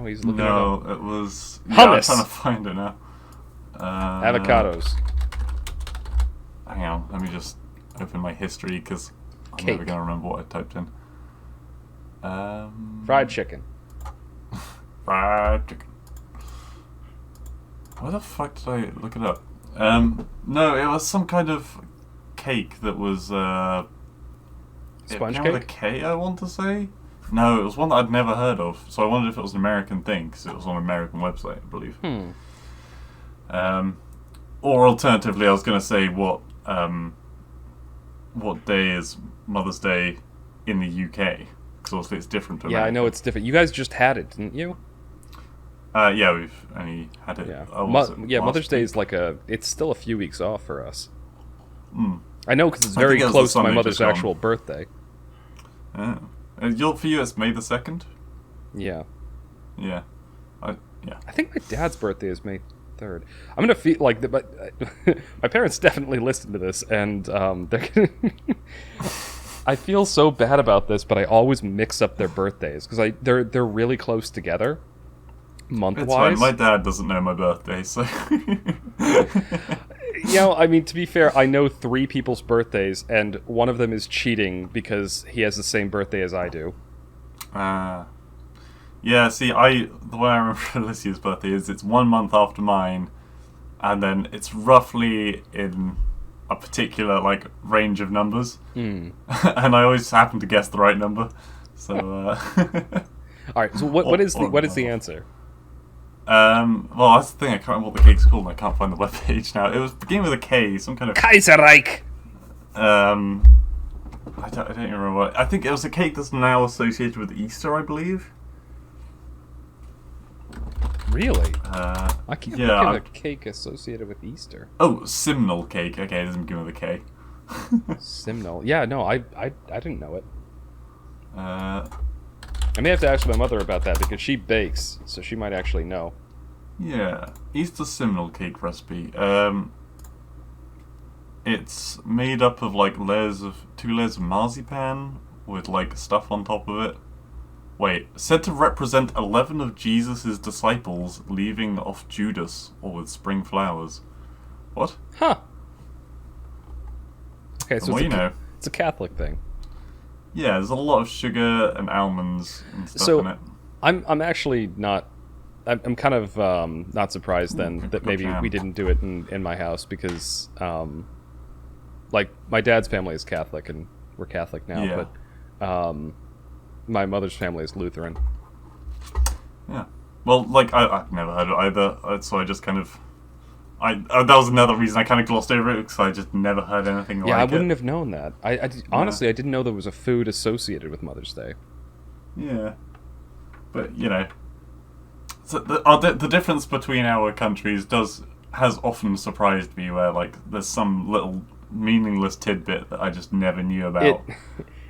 he's looking it up. No, it was hummus. Hummus. I'm trying to find it now. Avocados. on. Let me just open my history because I'm never going to remember what I typed in. Fried chicken. Fried chicken. Where the fuck did I look it up? No, it was some kind of cake that was Sponge it cake? with a K, I want to say. No, it was one that I'd never heard of. So I wondered if it was an American thing because it was on an American website, I believe. Or alternatively, I was going to say what day is Mother's Day in the UK? Because obviously it's different to America. Yeah, I know it's different. You guys just had it, didn't you? Yeah, we've only had it. Yeah, Mother's Day is it's still a few weeks off for us. Mm. I know because it's very close to my mother's actual birthday. Oh. For you, it's May the 2nd? Yeah. Yeah. I think my dad's birthday is May 3rd. I'm gonna feel like my parents definitely listened to this, and they're gonna I feel so bad about this, but I always mix up their birthdays because they're really close together, month-wise. It's fine. My dad doesn't know my birthday, so. I mean, to be fair, I know 3 people's birthdays, and one of them is cheating because he has the same birthday as I do. Yeah, see, the way I remember Alicia's birthday is it's 1 month after mine, and then it's roughly in a particular, range of numbers. And I always happen to guess the right number, so... Alright, so what is the answer? Well, that's the thing, I can't remember what the cake's called, and I can't find the webpage now. It was beginning with a K, some kind of... Kaiserreich! I don't even remember what... I think it was a cake that's now associated with Easter, I believe. Really? I can't think of a cake associated with Easter. Oh, Simnel cake. Okay, it doesn't begin with a K. Simnel. Yeah, no, I didn't know it. I may have to ask my mother about that because she bakes, so she might actually know. Yeah, Easter Simnel cake recipe. It's made up of 2 layers of marzipan with stuff on top of it. Wait, said to represent 11 of Jesus' disciples leaving off Judas or with spring flowers. What? Huh. Okay, so it's a Catholic thing. Yeah, there's a lot of sugar and almonds and stuff in it. I'm actually not... I'm kind of not surprised then that maybe we didn't do it in my house because, my dad's family is Catholic and we're Catholic now, but my mother's family is Lutheran. Yeah. Well, I've never heard it either, so I just kind of... that was another reason I kind of glossed over it, because I just never heard anything like it. Yeah, I wouldn't have known that. Honestly, I didn't know there was a food associated with Mother's Day. Yeah. But, so the difference between our countries has often surprised me, where, there's some little meaningless tidbit that I just never knew about.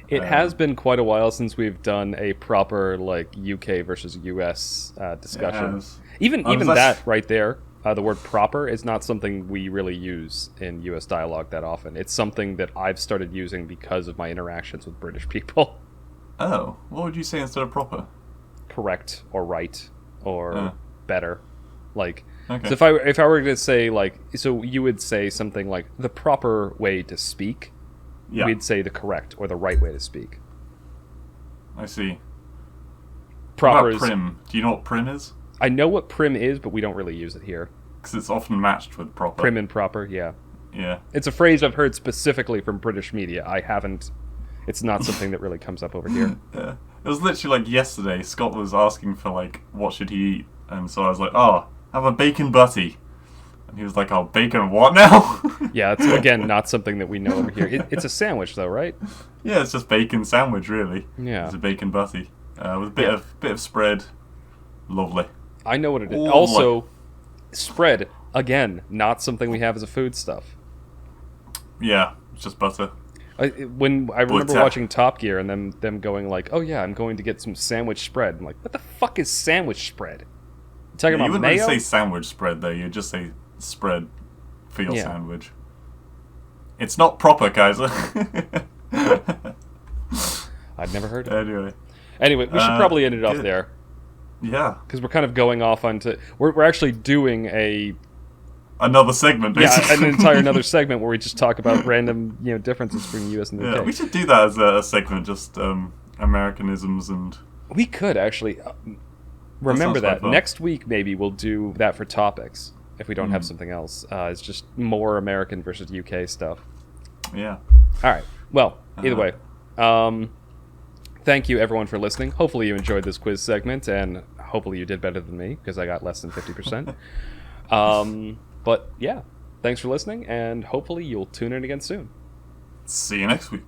It has been quite a while since we've done a proper UK versus US discussion. Even that right there, the word "proper" is not something we really use in US dialogue that often. It's something that I've started using because of my interactions with British people. Oh, what would you say instead of proper? Correct or right or better, Okay. So if I were to say so you would say something like the proper way to speak. Yeah. We'd say the correct or the right way to speak. I see. Proper what about prim? Do you know what prim is? I know what prim is, but we don't really use it here. Because it's often matched with proper. Prim and proper, yeah. Yeah. It's a phrase I've heard specifically from British media. It's not something that really comes up over here. Yeah. It was literally yesterday, Scott was asking for what should he eat? And so I was like, oh, have a bacon butty. And he was like, oh, bacon what now? Yeah, it's, again, not something that we know over here. It's a sandwich, though, right? Yeah, it's just bacon sandwich, really. Yeah. It's a bacon butty. With a bit of spread. Lovely. I know what it is. Also, spread, again, not something we have as a foodstuff. Yeah, it's just butter. I remember watching Top Gear and them going oh yeah, I'm going to get some sandwich spread. I'm like, what the fuck is sandwich spread? You talking about you wouldn't mayo? really say sandwich spread, though. You'd just say spread for your sandwich. It's not proper, Kaiser. I've never heard of it. Anyway, we should probably end it off there. Yeah. Because we're kind of going off onto... We're actually doing a another segment, basically. Yeah, an entire another segment where we just talk about random, differences between the U.S. and the Yeah, UK. we should do that as a segment, just Americanisms and... We could actually remember sounds quite that. fun. Next week, maybe we'll do that for topics if we don't have something else. It's just more American versus UK stuff. Yeah. All right. Well, either way, thank you everyone for listening. Hopefully you enjoyed this quiz segment, and hopefully you did better than me because I got less than 50%. But yeah, thanks for listening, and hopefully you'll tune in again soon. See you next week.